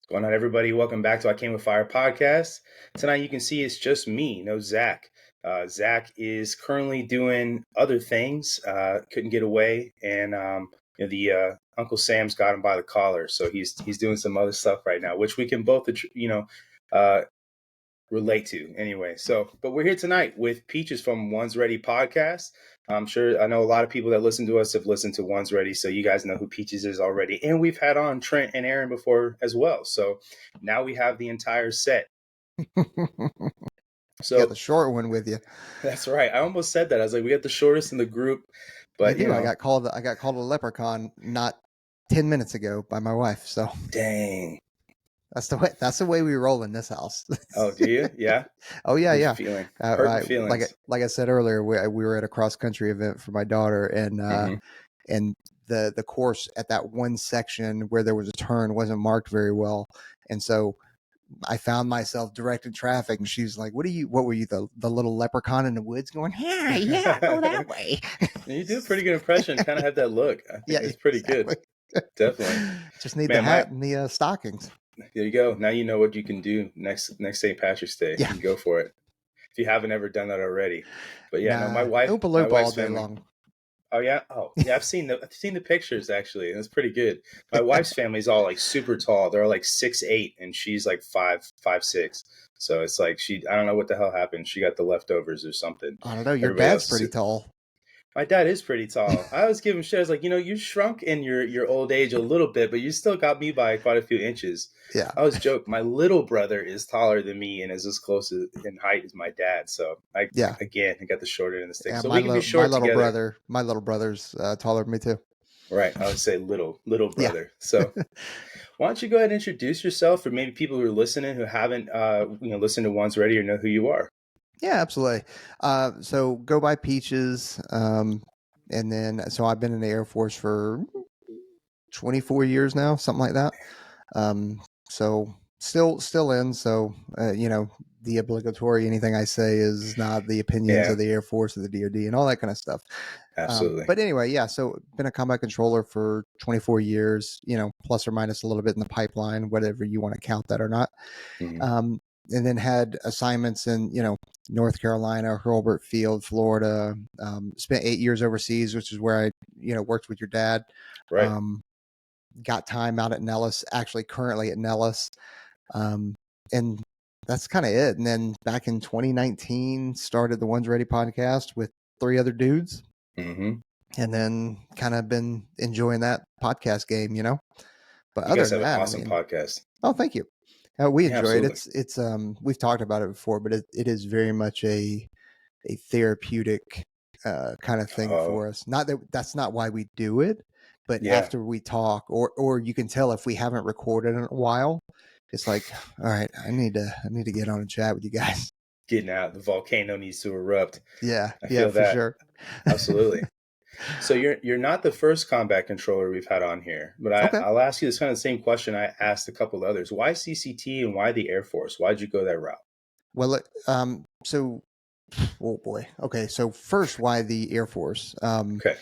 Going on, everybody? Welcome back to I Came with Fire podcast. Tonight, you can see it's just me, no Zach. Zach is currently doing other things, couldn't get away, and Uncle Sam's got him by the collar, so he's doing some other stuff right now, which we can both, uh, relate to anyway. But we're here tonight with Peaches from One's Ready podcast. I know a lot of people that listen to us have listened to One's Ready, so you guys know who Peaches is already. And we've had on Trent and Aaron before as well. So now we have the entire set. So got the short one with you. That's right. I almost said that. I was like, we got the shortest in the group. But I got called a leprechaun not 10 minutes ago by my wife. So dang. That's the way we roll in this house. Oh, do you? Yeah. Oh yeah, yeah. Feeling. Like I said earlier, we were at a cross country event for my daughter, and and the course at that one section where there was a turn wasn't marked very well, and so I found myself directing traffic, and she's like, what were you, the little leprechaun in the woods going, yeah, go that way. You do a pretty good impression. Kind of had that look. I think it's pretty good. Definitely. Just need the hat and the stockings. There you go. Now you know what you can do next St. Patrick's Day. Yeah. You can go for it. If you haven't ever done that already. But yeah, my wife. Oompa all day long. Oh yeah. Oh yeah. I've seen the pictures actually. And it's pretty good. My wife's family is all like super tall. They're like 6'8", and she's like 5'6". So it's like I don't know what the hell happened. She got the leftovers or something. I don't know. Your dad's pretty tall. My dad is pretty tall. I always give him shit. I was like, you shrunk in your old age a little bit, but you still got me by quite a few inches. Yeah. I always joke. My little brother is taller than me and is as close in height as my dad. So I got the short end of the stick. Yeah, so we can be short together. My little brother's taller than me too. Right. I would say little brother. Yeah. So why don't you go ahead and introduce yourself for maybe people who are listening who haven't listened to One's Ready or know who you are. Yeah, absolutely. So go by Peaches. And then, so I've been in the Air Force for 24 years now, something like that. So still in. So, the obligatory, anything I say is not the opinions of the Air Force or the DOD and all that kind of stuff. Absolutely. But anyway, yeah, so been a combat controller for 24 years, plus or minus a little bit in the pipeline, whatever you want to count that or not. Mm-hmm. And then had assignments in, North Carolina, Hurlburt Field, Florida. Spent 8 years overseas, which is where I, worked with your dad. Right. Got time out at Nellis, actually currently at Nellis. And that's kind of it. And then back in 2019, started the One's Ready podcast with 3 other dudes. Mm-hmm. And then kind of been enjoying that podcast game, But you other guys than have that, an awesome podcast. Oh, thank you. We enjoy it. Absolutely. It's we've talked about it before, but it is very much a therapeutic kind of thing for us. Not that's not why we do it, but after we talk, or you can tell if we haven't recorded in a while, it's like, all right, I need to get on and chat with you guys. Getting out, the volcano needs to erupt. Yeah, for sure. Absolutely. So you're not the first combat controller we've had on here, but I'll ask you this kind of same question I asked a couple of others. Why CCT and why the Air Force? Why'd you go that route? Well, oh boy. Okay, so first, why the Air Force? Okay.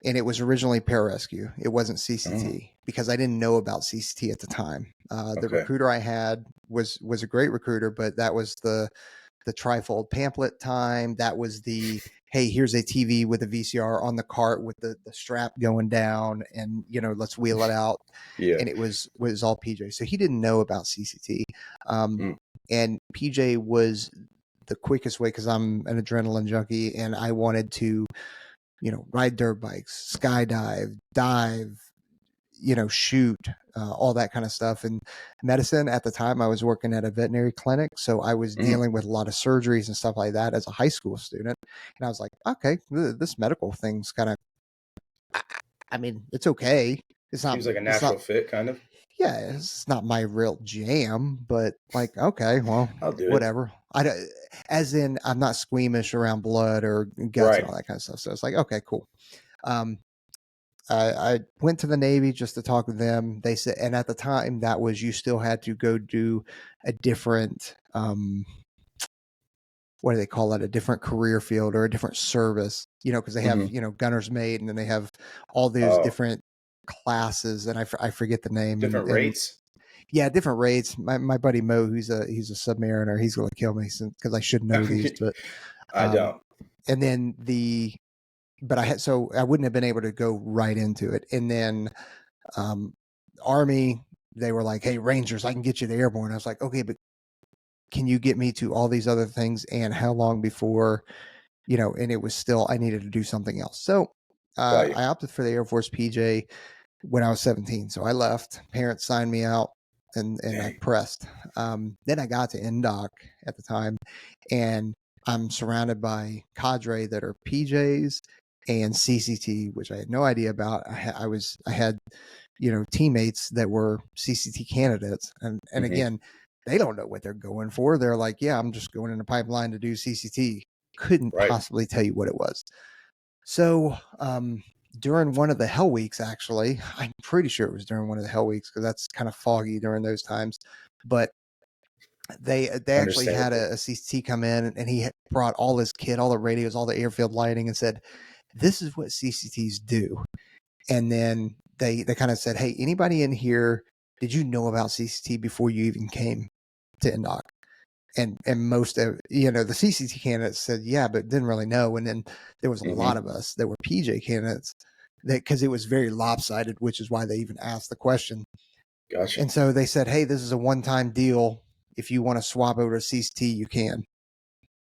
And it was originally pararescue. It wasn't CCT because I didn't know about CCT at the time. The recruiter I had was a great recruiter, but that was the trifold pamphlet time. That was the, hey, here's a TV with a VCR on the cart with the strap going down, and let's wheel it out. Yeah. And it was all PJ. So he didn't know about CCT. And PJ was the quickest way because I'm an adrenaline junkie and I wanted to, ride dirt bikes, skydive, dive, shoot, all that kind of stuff. And medicine at the time, I was working at a veterinary clinic. So I was dealing with a lot of surgeries and stuff like that as a high school student. And I was like, okay, this medical thing's kind of, I mean, it's okay. It's not. Seems like a natural fit, kind of. Yeah, it's not my real jam, but like, okay, well, I'll do whatever. As in, I'm not squeamish around blood or guts and all that kind of stuff. So it's like, okay, cool. I went to the Navy just to talk with them. They said, and at the time that was, you still had to go do a different, what do they call it? A different career field or a different service, because they have, gunner's mate, and then they have all those different classes. And I forget the name. Different rates. Yeah, different rates. My buddy Mo, he's a submariner. He's going to kill me because I should know these, but I don't. and then but I wouldn't have been able to go right into it. And then Army, they were like, "Hey, Rangers, I can get you to airborne." I was like, "Okay, but can you get me to all these other things? And how long before, and it was still, I needed to do something else." So I opted for the Air Force PJ when I was 17. So I left, parents signed me out, and I pressed. Then I got to NDOC at the time, and I'm surrounded by cadre that are PJs and CCT, which I had no idea about. I had teammates that were CCT candidates, and again, they don't know what they're going for. They're like, "Yeah, I'm just going in the pipeline to do CCT." Couldn't possibly tell you what it was. So during one of the hell weeks, actually, I'm pretty sure it was during one of the hell weeks because that's kind of foggy during those times. But they actually had a CCT come in, and he brought all his kit, all the radios, all the airfield lighting, and said, "This is what CCTs do." And then they kind of said, "Hey, anybody in here, did you know about CCT before you even came to NDOC?" And most of the CCT candidates said, "Yeah," but didn't really know. And then there was a lot of us that were PJ candidates because it was very lopsided, which is why they even asked the question. Gotcha. And so they said, "Hey, this is a one-time deal. If you want to swap over to CCT, you can."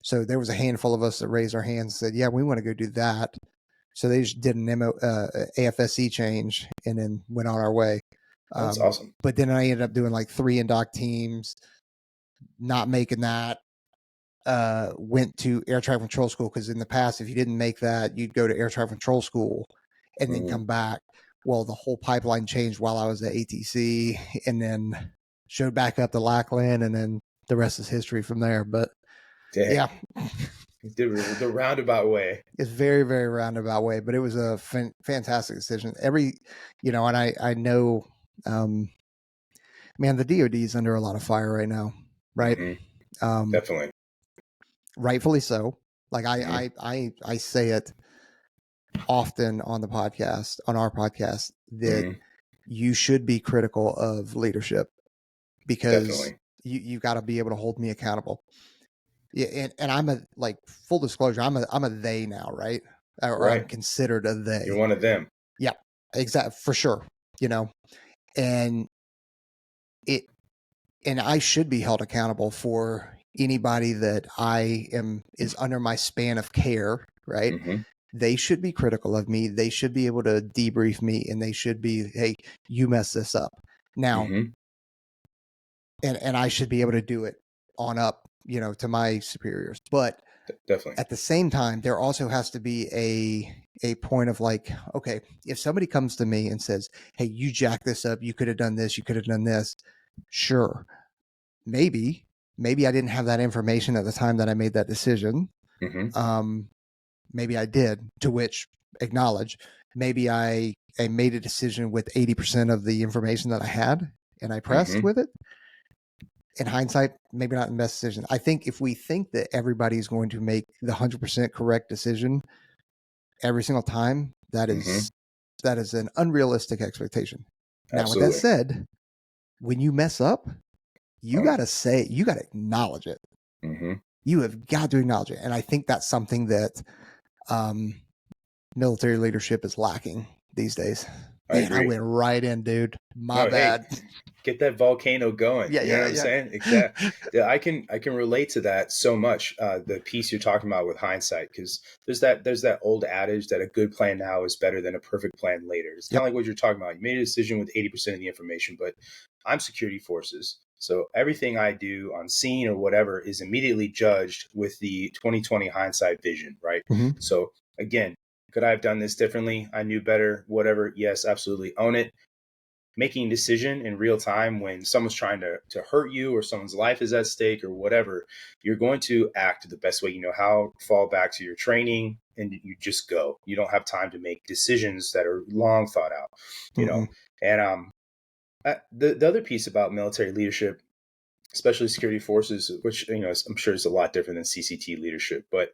So there was a handful of us that raised our hands and said, "Yeah, we want to go do that." So they just did an AFSC change and then went on our way. That's awesome. But then I ended up doing like 3 NDOC teams, not making that. Went to air traffic control school because in the past, if you didn't make that, you'd go to air traffic control school and then come back. Well, the whole pipeline changed while I was at ATC, and then showed back up to Lackland, and then the rest is history from there. But yeah, the roundabout way. It's very, very roundabout way, but it was a fantastic decision. And I know, man, the DoD is under a lot of fire right now, right? Definitely. Rightfully so. Like I say it often on our podcast, that you should be critical of leadership because you got to be able to hold me accountable. Yeah, and I'm full disclosure, I'm a they now, right? Or I'm considered a they. You're one of them. Yeah, exactly, for sure. And I should be held accountable for anybody that is under my span of care, right? They should be critical of me. They should be able to debrief me, and they should be, "Hey, you messed this up." Now, and I should be able to do it on up, to my superiors. But definitely at the same time, there also has to be a point of like, okay, if somebody comes to me and says, "Hey, you jacked this up. You could have done this. You could have done this." Sure. Maybe I didn't have that information at the time that I made that decision. Maybe I did, to which acknowledge. Maybe I made a decision with 80% of the information that I had, and I pressed with it. In hindsight, maybe not the best decision. I think if we think that everybody's going to make the 100% correct decision every single time, that is an unrealistic expectation. Now, with that said, when you mess up, you got to acknowledge it. You have got to acknowledge it. And I think that's something that military leadership is lacking these days. Man, I went right in, dude. My bad. Hey, get that volcano going. Yeah, you know what I'm saying? Exactly. Yeah, I can relate to that so much. The piece you're talking about with hindsight, because there's that old adage that a good plan now is better than a perfect plan later. It's kind of like what you're talking about. You made a decision with 80% of the information, but I'm security forces. So everything I do on scene or whatever is immediately judged with the 2020 hindsight vision, right? So again, could I have done this differently? I knew better, whatever. Yes, absolutely. Own it. Making a decision in real time when someone's trying to hurt you or someone's life is at stake or whatever, you're going to act the best way you know how, fall back to your training, and you just go. You don't have time to make decisions that are long thought out, you know. And the other piece about military leadership, especially security forces, which, I'm sure is a lot different than CCT leadership, but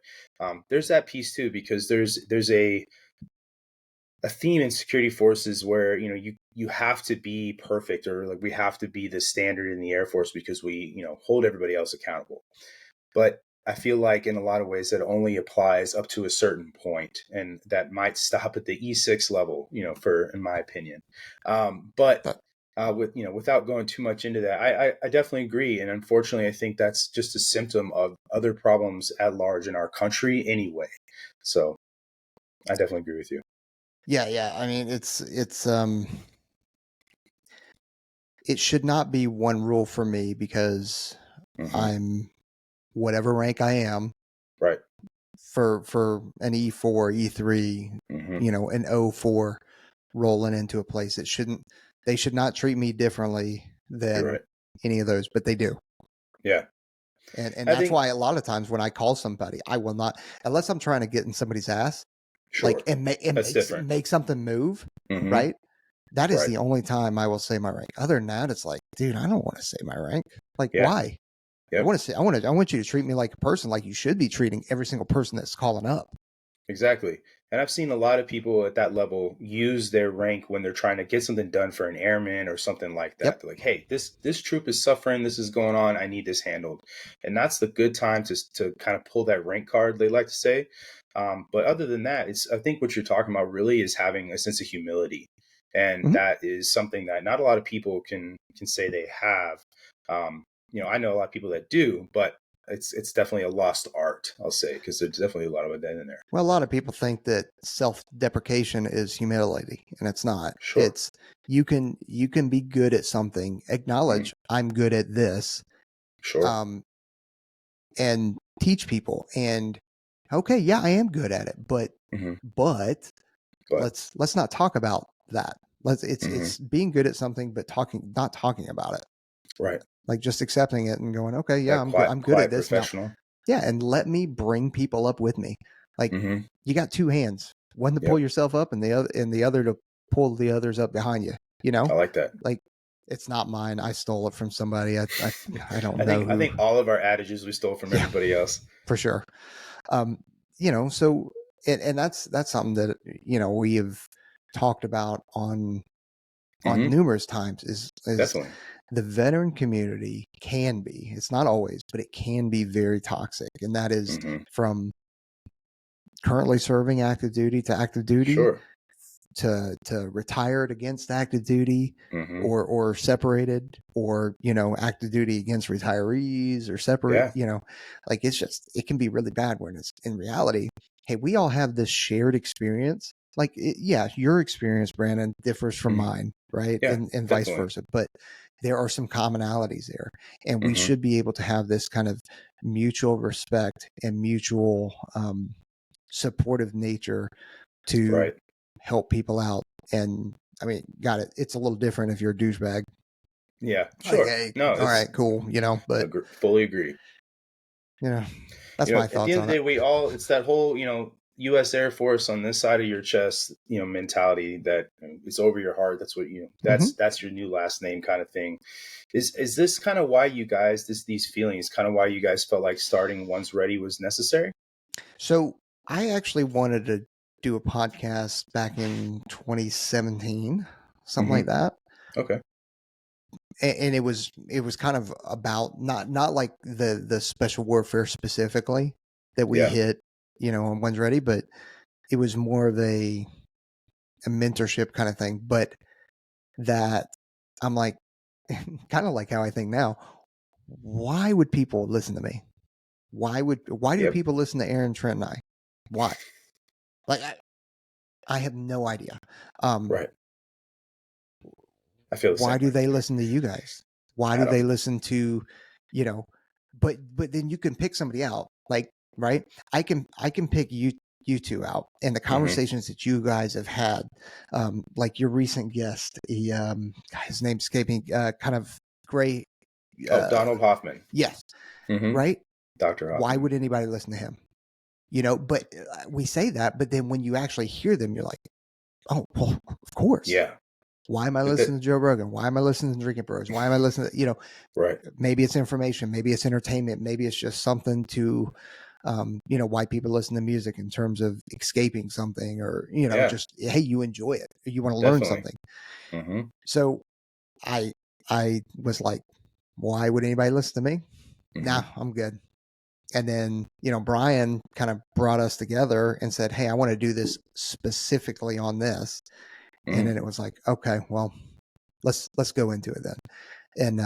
there's that piece too, because there's a a theme in security forces where, you know, you have to be perfect, or like we have to be the standard in the Air Force because we, you know, hold everybody else accountable. But I feel like in a lot of ways that only applies up to a certain point, and that might stop at the E6 level, you know, in my opinion. But with, you know, without going too much into that, I definitely agree. And unfortunately, I think that's just a symptom of other problems at large in our country anyway. So I definitely agree with you. Yeah. I mean, it should not be one rule for me because I'm whatever rank I am. Right. For an E4, E3, you know, an O4 rolling into a place, they should not treat me differently than any of those, but they do. Yeah. And that's why a lot of times when I call somebody, I will not, unless I'm trying to get in somebody's ass, like, and make something move, right? That is the only time I will say my rank. Other than that, it's like, dude, I don't want to say my rank. Like, why? Yep. I want you to treat me like a person, like you should be treating every single person that's calling up. Exactly. And I've seen a lot of people at that level use their rank when they're trying to get something done for an airman or something like that. Yep. They're like, hey, this troop is suffering. This is going on. I need this handled. And that's the good time to kind of pull that rank card, they like to say. But other than that, I think what you're talking about really is having a sense of humility. And that is something that not a lot of people can say they have. You know, I know a lot of people that do, but it's definitely a lost art, I'll say, because there's definitely a lot of that in there. Well, a lot of people think that self-deprecation is humility, and it's not. Sure. It's you can be good at something, acknowledge I'm good at this, sure, and teach people. And okay, yeah, I am good at it, but let's not talk about that. It's being good at something, but not talking about it. Right. Like just accepting it and going, okay, yeah, I'm good at this now. Yeah, and let me bring people up with me. Like you got two hands, one to pull yourself up, and the other to pull the others up behind you. You know, I like that. Like it's not mine. I stole it from somebody. I don't know. I think all of our adages we stole from everybody else for sure. You know, so and that's something that, you know, we have talked about on numerous times is definitely. The veteran community can be, it's not always, but it can be very toxic. And that is from currently serving active duty to active duty, to retired against active duty, or separated, or, you know, active duty against retirees, or separate, you know, like it can be really bad when it's in reality. Hey, we all have this shared experience. Like, your experience, Brandon, differs from mine, right? And vice versa. But there are some commonalities there. And we should be able to have this kind of mutual respect and mutual supportive nature to help people out. And I mean, it's a little different if you're a douchebag. Yeah, sure. Like, hey, no, all right, cool. You know, but fully agree. You know, that's my thoughts on it. At the end of the day, it's that whole, you know, U.S. Air Force on this side of your chest, you know, mentality that it's over your heart. That's what that's your new last name kind of thing. Is this kind of why you guys, these feelings, kind of why you guys felt like starting One's Ready was necessary? So I actually wanted to do a podcast back in 2017, something like that. Okay. And it was kind of about not like the special warfare specifically that we hit, you know, on One's Ready, but it was more of a mentorship kind of thing. But that I'm like, kind of like how I think now, why would people listen to me? Why do people listen to Aaron, Trent, and I? Why? Like, I have no idea. Right. I feel the why same do way. They listen to you guys? Why do they listen to, you know, but then you can pick somebody out, like, right? I can pick you two out, and the conversations that you guys have had, like your recent guest, his name's escaping, kind of gray. Donald Hoffman. Yes. Right. Dr. Hoffman. Why would anybody listen to him? You know, but we say that, but then when you actually hear them, you're like, oh, well, of course. Yeah. Why am I listening to Joe Rogan? Why am I listening to Drinking Bros? Why am I listening to, you know, right. Maybe it's information, maybe it's entertainment, maybe it's just something to why people listen to music in terms of escaping something, or, Yeah, just, hey, you enjoy it, or you want to learn definitely. something. Mm-hmm. So I was like, why would anybody listen to me? Nah, Mm-hmm. I'm good. And then, Brian kind of brought us together and said, hey, I want to do this specifically on this. And Mm. then it was like, okay, well, let's go into it then. And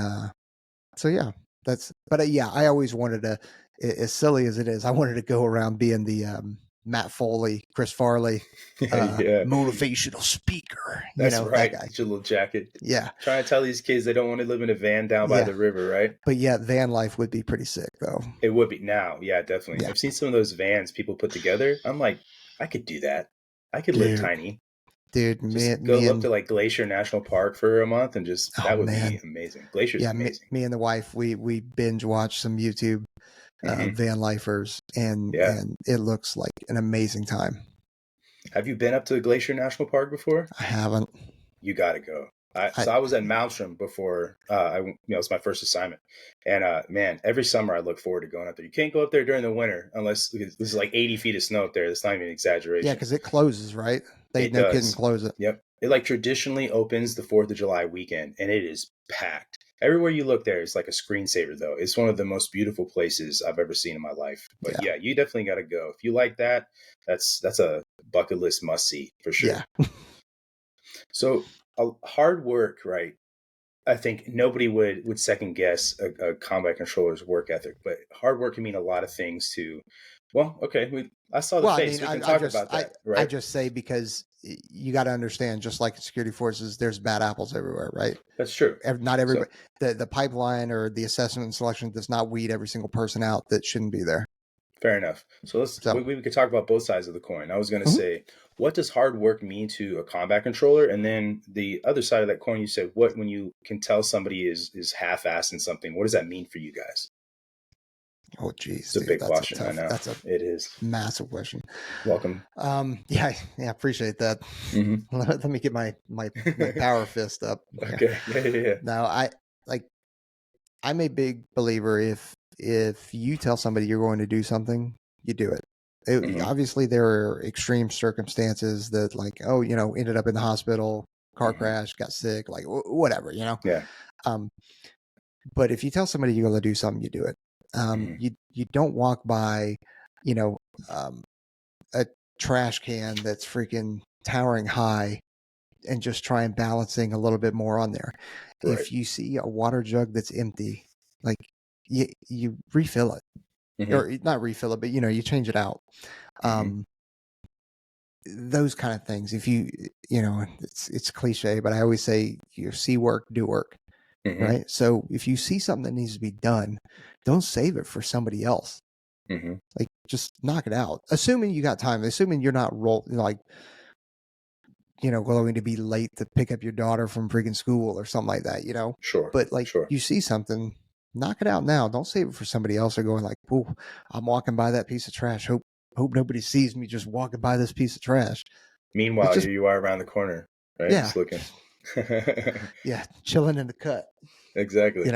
so yeah, but yeah, I always wanted to, as silly as it is, I wanted to go around being the Matt Foley, Chris Farley, Yeah, motivational speaker, that's that right. guy. Get your little jacket. Yeah, Trying to tell these kids they don't want to live in a van down by yeah. the river, right? But yeah, van life would be pretty sick though. It would be now. Yeah, definitely. Yeah, I've seen some of those vans people put together. I'm like, I could do that. I could live dude, tiny. me, Just me go up and to like Glacier National Park for a month and just oh that would be man, amazing. Glacier's yeah, amazing. me and the wife, we binge watch some YouTube Hmm. van lifers, and Yeah. it looks like an amazing time. Have you been up to Glacier National Park before? I haven't. You got to go. I So I was at Maelstrom before. It was my first assignment, and man, every summer I look forward to going up there. You can't go up there during the winter unless this is like 80 feet of snow up there. That's not even an Yeah, exaggeration. because it closes, right? They It no kidding does. close it. Yep. It like traditionally opens the 4th of July weekend, and it is packed. Everywhere you look there is like a screensaver, though. It's one of the most beautiful places I've ever seen in my life. But Yeah, yeah, you definitely got to go. If you like that, that's a bucket list must see for sure. yeah. So hard work, right? I think nobody would second guess a combat controller's work ethic, but hard work can mean a lot of things to. Well, okay, I saw the Well, I face. mean, We can I talk just about that, I right? just say, because you got to understand, just like in security forces, there's bad apples everywhere, right? That's true. Not So everybody. The pipeline or the assessment and selection does not weed every single person out that shouldn't be there. fair enough. So So, we could talk about both sides of the coin. I was going to mhm. say, what does hard work mean to a combat controller? And then the other side of that coin, you said, what when you can tell somebody is half-assed in something? What does that mean for you guys? Oh, geez, It's a dude, big question. I know that's a it is. massive question. Welcome. Yeah, appreciate that. Hmm. Let me get my power fist up. Yeah. Okay. Yeah. No, like I'm a big believer, if you tell somebody you're going to do something, you do it. Hmm. Obviously, there are extreme circumstances that, like, oh, ended up in the hospital, car Hmm. crash, got sick, like whatever. Yeah. Um, but if you tell somebody you're going to do something, you do it. Hmm. You don't walk by, you know, a trash can that's freaking towering high and just try and balancing a little bit more on there. Right. If you see a water jug that's empty, like, you refill it, Hmm. or not refill it, but you change it out. Hmm. Um, those kind of things. If it's cliche, but I always say, you see work, do work, Hmm. right? So if you see something that needs to be done, don't save it for somebody else. Hmm. Like, just knock it out. Assuming you got time. Assuming you're not going to be late to pick up your daughter from freaking school or something like that. Sure. But like, Sure. you see something, knock it out now. Don't save it for somebody else, or going like, "Ooh, I'm walking by that piece of trash. Hope nobody sees me just walking by this piece of trash." It's Meanwhile, just, here you are around the corner, right? yeah, Just looking. yeah, chilling in the cut. Exactly.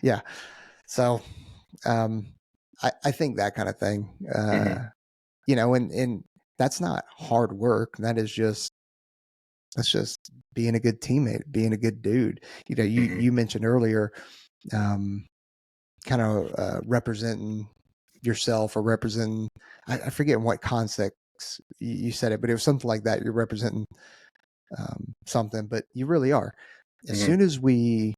Yeah. So, um, I think that kind of thing. Hmm. And that's not hard work. That's just being a good teammate, being a good dude. Hmm. You mentioned earlier, kind of representing yourself, or representing, I forget in what context you said it, but it was something like that. You're representing something, but you really are. As Hmm. soon as we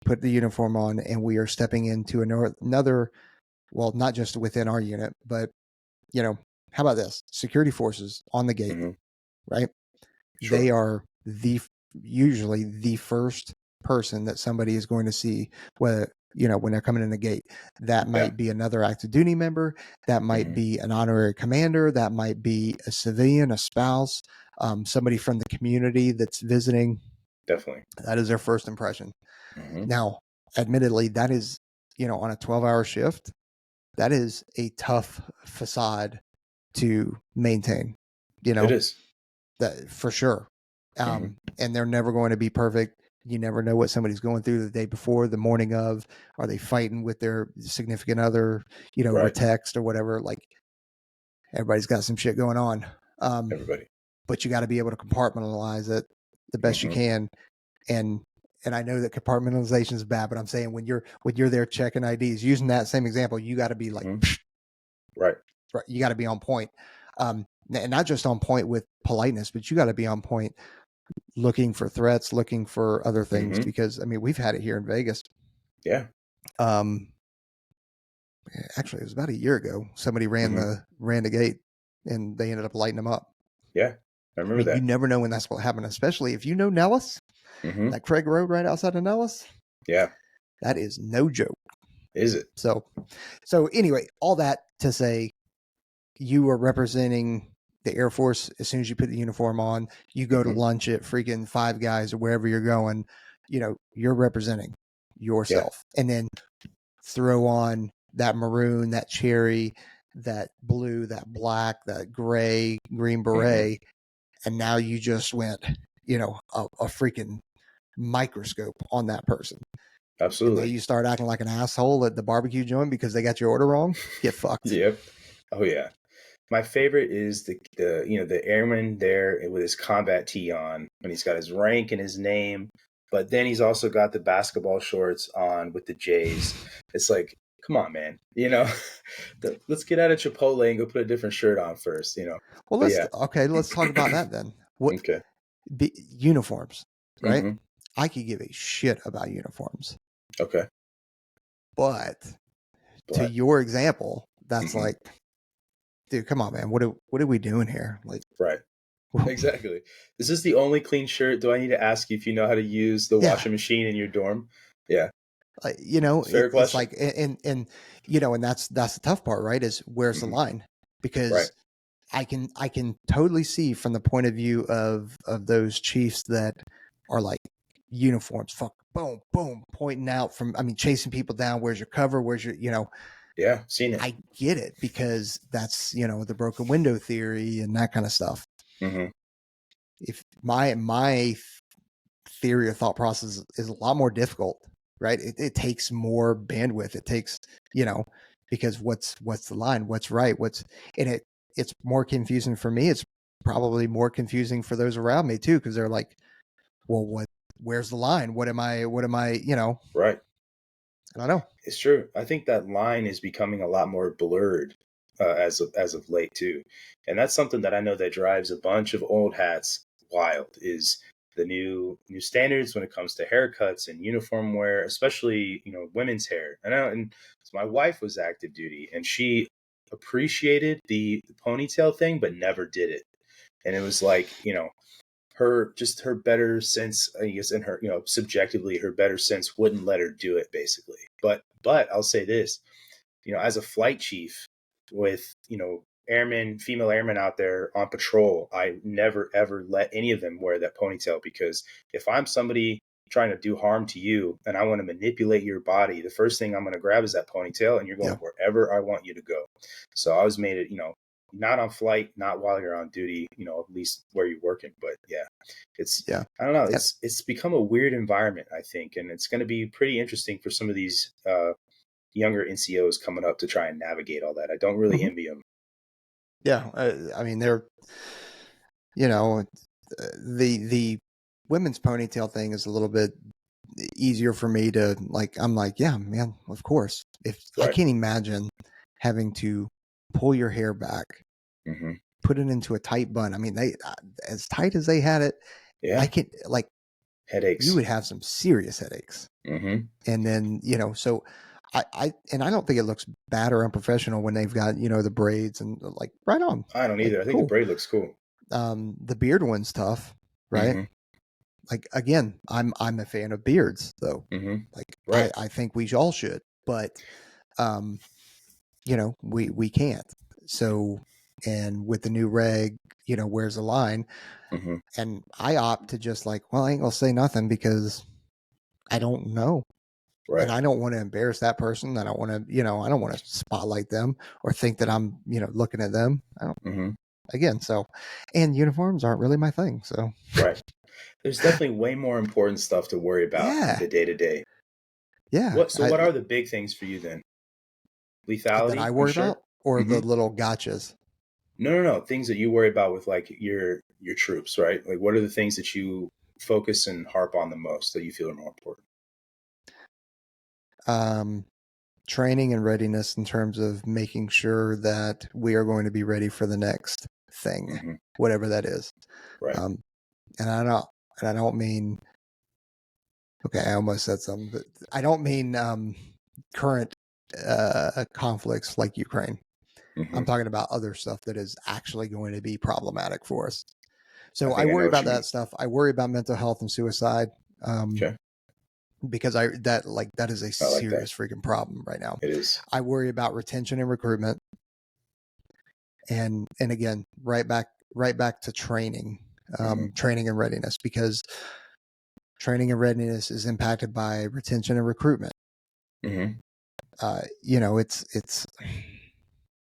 put the uniform on and we are stepping into another, well, not just within our unit, but, how about this? Security forces on the gate, Hmm. right? They Sure. are usually the first person that somebody is going to see, whether, when they're coming in the gate. That Yeah. might be another active duty member, that might Hmm. be an honorary commander, that might be a civilian, a spouse, somebody from the community that's visiting. Definitely. That is their first impression. Hmm. Now, admittedly, that is, on a 12-hour shift, that is a tough facade to maintain, you It know, is. that for sure. Hmm. And they're never going to be perfect. You never know what somebody's going through the day before, the morning of. Are they fighting with their significant other, over Right. text or whatever? Like, everybody's got some shit going on. Everybody. But you got to be able to compartmentalize it the best you can. And I know that compartmentalization is bad, but I'm saying when you're there checking IDs, using that same example, you got to be like, right. You got to be on point. And not just on point with politeness, but you got to be on point looking for threats, looking for other things, because I mean, we've had it here in Vegas. Yeah. Actually, it was about a year ago. Somebody ran the gate, and they ended up lighting them up. Yeah, I remember that. You never know when that's what happened, especially if you know Nellis, that Craig Road right outside of Nellis. Yeah, that is no joke. Is it? So anyway, all that to say, you are representing the Air Force. As soon as you put the uniform on, you go to lunch at freaking Five Guys or wherever you're going, you're representing yourself. And then throw on that maroon, that cherry, that blue, that black, that gray, green beret. And now you just went, a freaking microscope on that person. Absolutely. And then you start acting like an asshole at the barbecue joint because they got your order wrong. Get fucked. Yep. Oh yeah. My favorite is the airman there with his combat tee on, and he's got his rank and his name, but then he's also got the basketball shorts on with the J's. It's like, come on, man. Let's get out of Chipotle and go put a different shirt on first. Well, let's talk about that then. Okay. Uniforms, right? I could give a shit about uniforms. Okay. But to your example, that's like, dude, come on, man. What are we doing here? Like, right. Exactly. Is this the only clean shirt? Do I need to ask you if you know how to use the washing machine in your dorm? Yeah. It's like, and that's the tough part, right? Is where's the line? Because I can totally see from the point of view of those chiefs that are like uniforms, fuck, boom, boom, pointing out chasing people down. Where's your cover? Where's your, Yeah, seen it. I get it because that's, the broken window theory and that kind of stuff. If my theory or thought process is a lot more difficult, right? It takes more bandwidth. It takes, because what's the line? What's right? It's more confusing for me. It's probably more confusing for those around me too, because they're like, well, where's the line? What am I, Right. I don't know. It's true. I think that line is becoming a lot more blurred as of late too, and that's something that I know that drives a bunch of old hats wild. Is the new standards when it comes to haircuts and uniform wear, especially women's hair. And my wife was active duty, and she appreciated the ponytail thing, but never did it. And it was like her better sense, I guess, in her subjectively her better sense wouldn't let her do it basically. But I'll say this, as a flight chief with female airmen out there on patrol, I never ever let any of them wear that ponytail, because if I'm somebody trying to do harm to you and I want to manipulate your body, the first thing I'm going to grab is that ponytail, and you're going wherever I want you to go. So I always made it, not on flight, not while you're on duty, at least where you're working. But I don't know. It's become a weird environment, I think, and it's going to be pretty interesting for some of these younger NCOs coming up to try and navigate all that. I don't really envy them. Yeah, they're, the women's ponytail thing is a little bit easier for me to like. I'm like, yeah, man, of course. If I can't imagine having to pull your hair back, put it into a tight bun. They as tight as they had it. I can headaches. You would have some serious headaches. And then so. I don't think it looks bad or unprofessional when they've got the braids and like right on. I don't either. I think the braid looks cool. The beard one's tough, right? Like again, I'm a fan of beards though. I think we all should, but we can't. So, and with the new reg, where's the line? And I opt to just like, well, I ain't gonna say nothing because I don't know. Right. And I don't want to embarrass that person. I don't want to, I don't want to spotlight them or think that I'm, looking at them. I don't, again. So, and uniforms aren't really my thing. So, right. There's definitely way more important stuff to worry about in Yeah. the day to day. Yeah. What are the big things for you then? That I Lethality, I'm worry sure. about, or the Hmm. little gotchas. No. Things that you worry about with like your troops, right? Like, what are the things that you focus and harp on the most that you feel are more important? Um, Training and readiness in terms of making sure that we are going to be ready for the next thing, Hmm. whatever that is. Right. Um, and I don't mean, okay, I almost said something, but I don't mean current conflicts like Ukraine. I'm Hmm. talking about other stuff that is actually going to be problematic for us. I So I think I know worry what about you mean. that stuff. I worry about mental health and suicide. Okay. Because that is a I like that. serious freaking problem right now. It is. I worry about retention and recruitment, and again, right back to training, Hmm. training and readiness, because training and readiness is impacted by retention and recruitment. Hmm. It's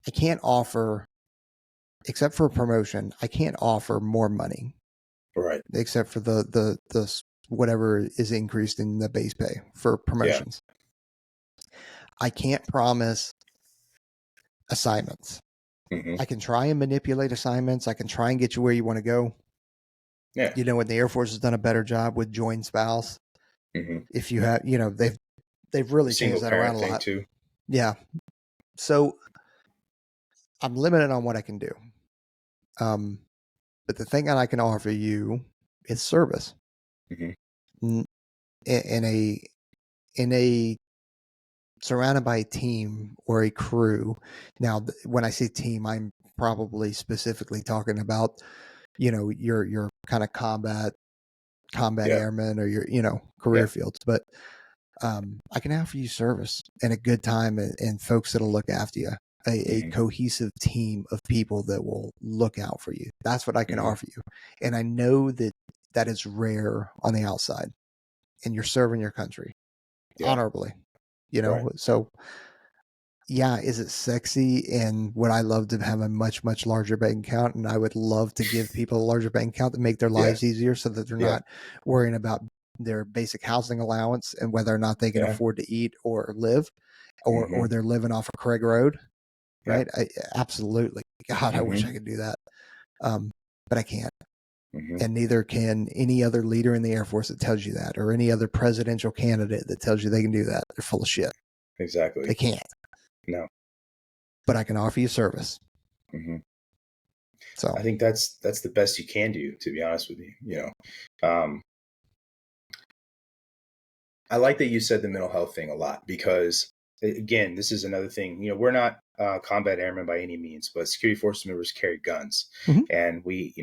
I can't offer, except for a promotion, I can't offer more money Right. except for the whatever is increased in the base pay for Yeah. promotions. I can't promise assignments. Hmm. I can try and manipulate assignments. I can try and get you where you want to go. Yeah. When the Air Force has done a better job with joint spouse, Hmm. if you have, they've The really single changed that around parent a thing lot. too. Yeah. So I'm limited on what I can do. But the thing that I can offer you is service Hmm. in a in a surrounded by a team or a crew. Now, when I say team, I'm probably specifically talking about, your kind of combat Yeah. airmen or your, career Yeah. fields. But I can offer you service and a good time, and folks that'll look after you. A Hmm. cohesive team of people that will look out for you. That's what I can Hmm. offer you. And I know that that is rare on the outside, and you're serving your country Yeah. honorably, Right. So yeah, is it sexy? And would I love to have a much, much larger bank account? And I would love to give people a larger bank account to make their Yeah. lives easier so that they're Yeah. not worrying about their basic housing allowance and whether or not they can Yeah. afford to eat or live, or Hmm. they're living off of Craig Road, Yeah. right? Absolutely. God, I wish Hmm. I could do that. But I can't. Hmm. And neither can any other leader in the Air Force that tells you that, or any other presidential candidate that tells you they can do that. They're full of shit. They Exactly. can't. No. But I can offer you service. Hmm. So, I think that's the best you can do, to be honest with you. Um, I like that you said the mental health thing a lot because, again, this is another thing. We're not combat airmen by any means, but security force members carry guns, mhm. and we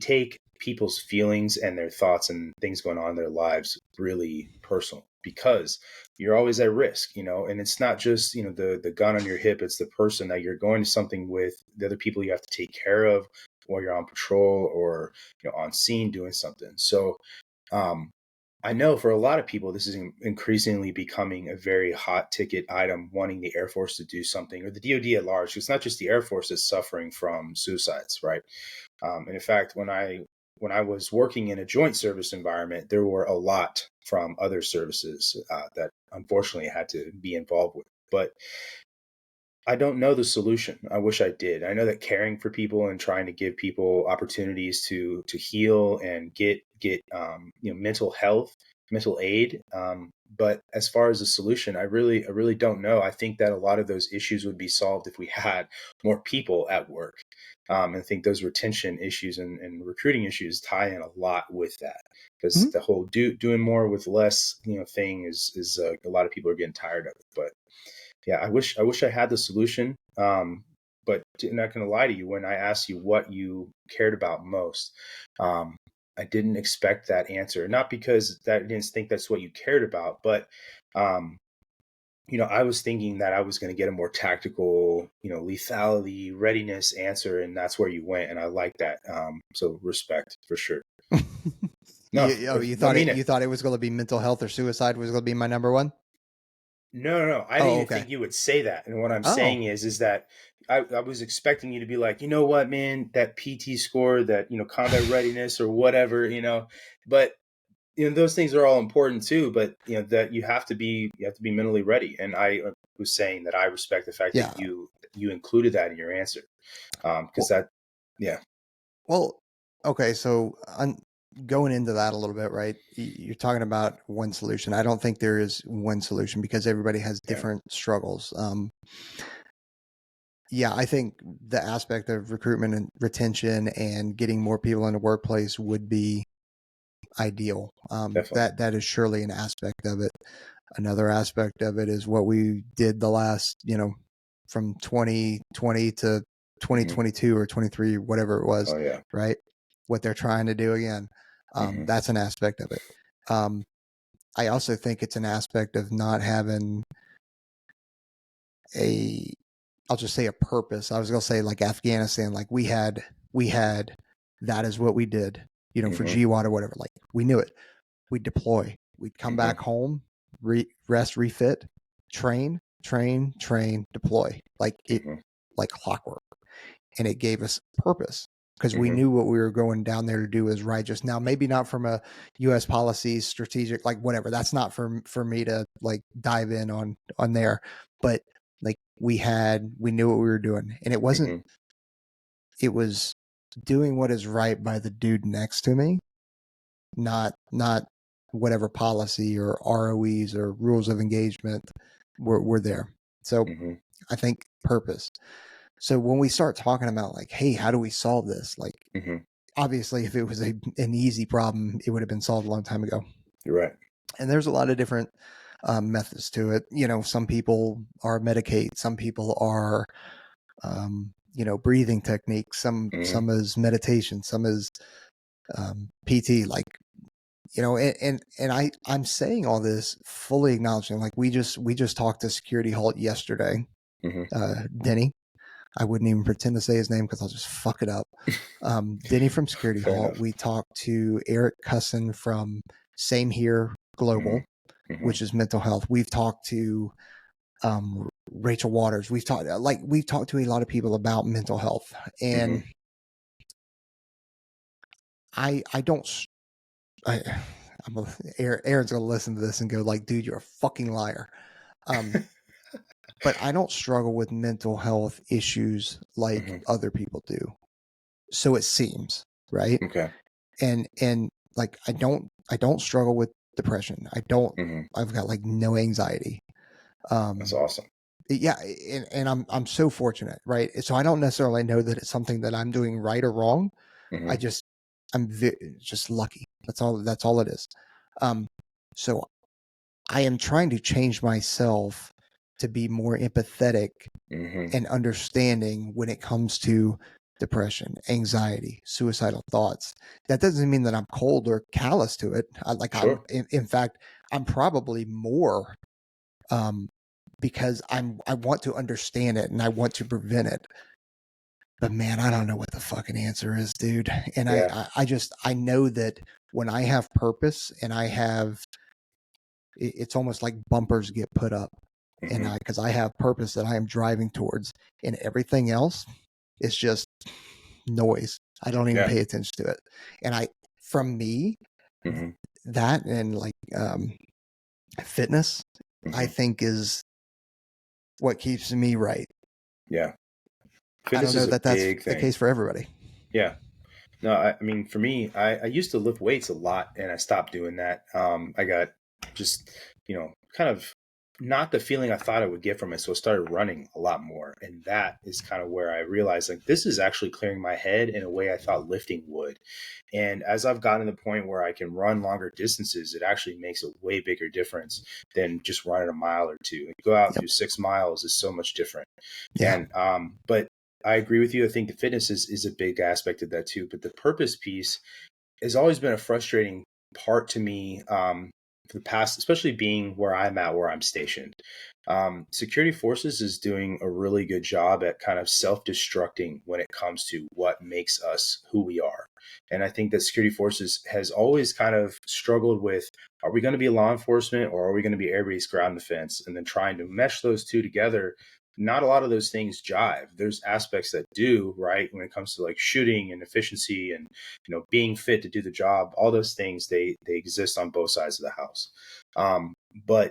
take people's feelings and their thoughts and things going on in their lives really personal because you're always at risk, and it's not just, the gun on your hip, it's the person that you're going to something with, the other people you have to take care of while you're on patrol or, on scene doing something. So, um, I know for a lot of people, this is increasingly becoming a very hot ticket item, wanting the Air Force to do something, or the DoD at large. It's not just the Air Force that's suffering from suicides, right? And in fact, when I was working in a joint service environment, there were a lot from other services that unfortunately I had to be involved with. But I don't know the solution. I wish I did. I know that caring for people and trying to give people opportunities to heal and get mental health, mental aid. But as far as the solution, I really don't know. I think that a lot of those issues would be solved if we had more people at work. And I think those retention issues and recruiting issues tie in a lot with that because Mhm. the whole doing more with less, thing is a lot of people are getting tired of it. But yeah, I wish I had the solution. But I'm not going to lie to you. When I asked you what you cared about most, um, I didn't expect that answer. Not because that I didn't think that's what you cared about, but um, I was thinking that I was going to get a more tactical, lethality, readiness answer, and that's where you went, and I like that. So respect for sure. No, You I thought mean it. You it. thought it was going to be mental health or suicide was going to be my number one. No. I didn't Oh, even okay. think you would say that. And what I'm Oh, saying is that I was expecting you to be like, you know what, man, that PT score, that, combat readiness or whatever, but those things are all important too, but that you have to be mentally ready. And I was saying that I respect the fact that yeah. you included that in your answer. Because Well, that, yeah, well, okay. So going into that a little bit, right? You're talking about one solution. I don't think there is one solution because everybody has yeah, different struggles. Yeah, I think the aspect of recruitment and retention and getting more people in the workplace would be ideal. definitely. That is surely an aspect of it. Another aspect of it is what we did the last, from 2020 to Hmm. 2022 or 23, whatever it was, Oh yeah. right? What they're trying to do again. Hmm. That's an aspect of it. Um, I also think it's an aspect of not having a, I'll just say a purpose. I was going to say like Afghanistan, like we had that is what we did, for Hmm. GWAT or whatever. Like we knew it. We'd deploy. We'd come Hmm. back home, rest, refit, train, deploy. Hmm. Like clockwork. And it gave us purpose because we Hmm. knew what we were going down there to do is righteous. Now, maybe not from a U.S. policy, strategic, like whatever. That's not for me to like dive in on there. But like we knew what we were doing, and it wasn't. Hmm. It was doing what is right by the dude next to me, not whatever policy or ROEs or rules of engagement were there. So Hmm. I think purpose. So when we start talking about like, hey, how do we solve this? Like, Hmm. obviously, if it was an easy problem, it would have been solved a long time ago. You're right. And there's a lot of different methods to it. Some people are medicate, some people are, breathing techniques, Hmm. some is meditation, some is PT. Like, I'm saying all this fully acknowledging, like we just talked to Security Halt yesterday, Hmm. Denny. I wouldn't even pretend to say his name because I'll just fuck it up. Denny from Security Fair Halt. enough. We talked to Eric Cusson from Same Here Hmm. Global, Hmm. which is mental health. We've talked to Rachel Waters. We've talked to a lot of people about mental health, Hmm. and I don't. I, Aaron's gonna listen to this and go like, "Dude, you're a fucking liar." But I don't struggle with mental health issues like Hmm. other people do. So it seems, right? Okay. And like I don't struggle with depression. Hmm. I've got like no anxiety. That's Um awesome. yeah, and I'm so fortunate, right? So I don't necessarily know that it's something that I'm doing right or wrong. I Hmm. just just lucky. That's all it is. Um so I am trying to change myself to be more empathetic Hmm. and understanding when it comes to depression, anxiety, suicidal thoughts. That doesn't mean that I'm cold or callous to it. I'm Sure. in fact, I'm probably more um, because I want to understand it and I want to prevent it. But man, I don't know what the fucking answer is, dude. And Yeah. I know that when I have purpose and it's almost like bumpers get put up, and Hmm. because I have purpose that I am driving towards, and everything else is just noise. I don't even Yeah. pay attention to it. And from me, Hmm. that and like fitness, I Hmm. think is what keeps me right. Yeah. I don't Fitness know is a that that's big the thing. case for everybody. Yeah. No, I mean, for me, I used to lift weights a lot and I stopped doing that. I got just, kind of not the feeling I thought I would get from it. So I started running a lot more. And that is kind of where I realized like this is actually clearing my head in a way I thought lifting would. And as I've gotten to the point where I can run longer distances, it actually makes a way bigger difference than just running a mile or two. Go out and Yep. do 6 miles is so much different. Yeah. And but I agree with you. I think the fitness is a big aspect of that too. But the purpose piece has always been a frustrating part to me for the past, especially being where I'm at, where I'm stationed. Security forces is doing a really good job at kind of self-destructing when it comes to what makes us who we are. And I think that security forces has always kind of struggled with, are we going to be law enforcement or are we going to be air base ground defense? And then trying to mesh those two together. Not a lot of those things jive. There's aspects that do, right? When it comes to like shooting and efficiency and, being fit to do the job, all those things, they exist on both sides of the house. But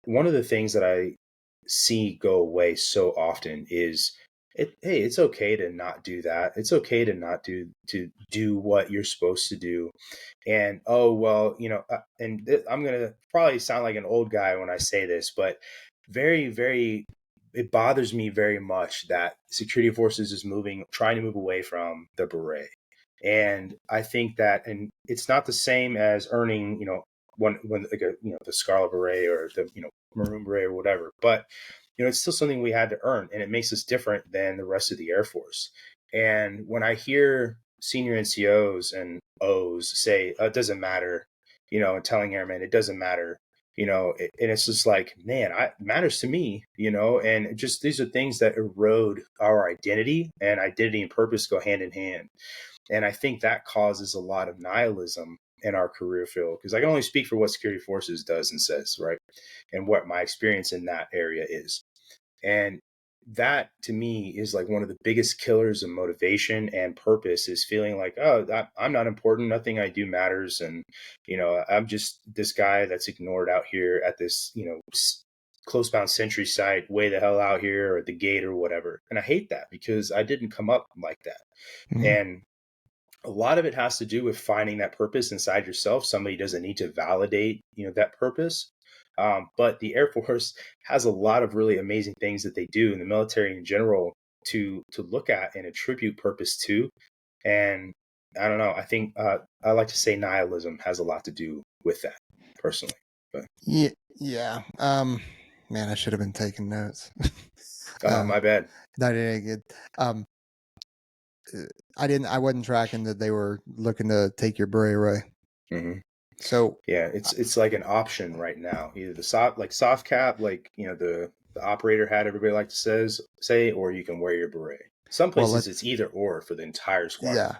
one of the things that I see go away so often is hey, it's okay to not do that. It's okay to not do what you're supposed to do. And oh well, I'm gonna probably sound like an old guy when I say this, but very, very, it bothers me very much that security forces is trying to move away from the beret. And I think that, and it's not the same as earning, when like the Scarlet Beret or the Maroon Beret or whatever, but it's still something we had to earn, and it makes us different than the rest of the Air Force. And when I hear senior NCOs and O's say, it doesn't matter, and telling airmen it doesn't matter, and it's just like, man, it matters to me, and just these are things that erode our identity, and identity and purpose go hand in hand. And I think that causes a lot of nihilism in our career field, because I can only speak for what security forces does and says, right? And what my experience in that area is. And that to me is like one of the biggest killers of motivation and purpose, is feeling like, oh, I'm not important. Nothing I do matters. And, I'm just this guy that's ignored out here at this, close bound sentry site, way the hell out here, or at the gate or whatever. And I hate that, because I didn't come up like that. Mm-hmm. And a lot of it has to do with finding that purpose inside yourself. Somebody doesn't need to validate, that purpose. But the Air Force has a lot of really amazing things that they do, in the military in general, to look at and attribute purpose to. And I don't know, I think I like to say nihilism has a lot to do with that, personally. But yeah. Man, I should have been taking notes. My bad. Not any good. I wasn't tracking that they were looking to take your beret away. Mm-hmm. So yeah, it's like an option right now. Either the soft cap, like the operator hat everybody like to say, or you can wear your beret. Some places it's either or for the entire squad. Yeah.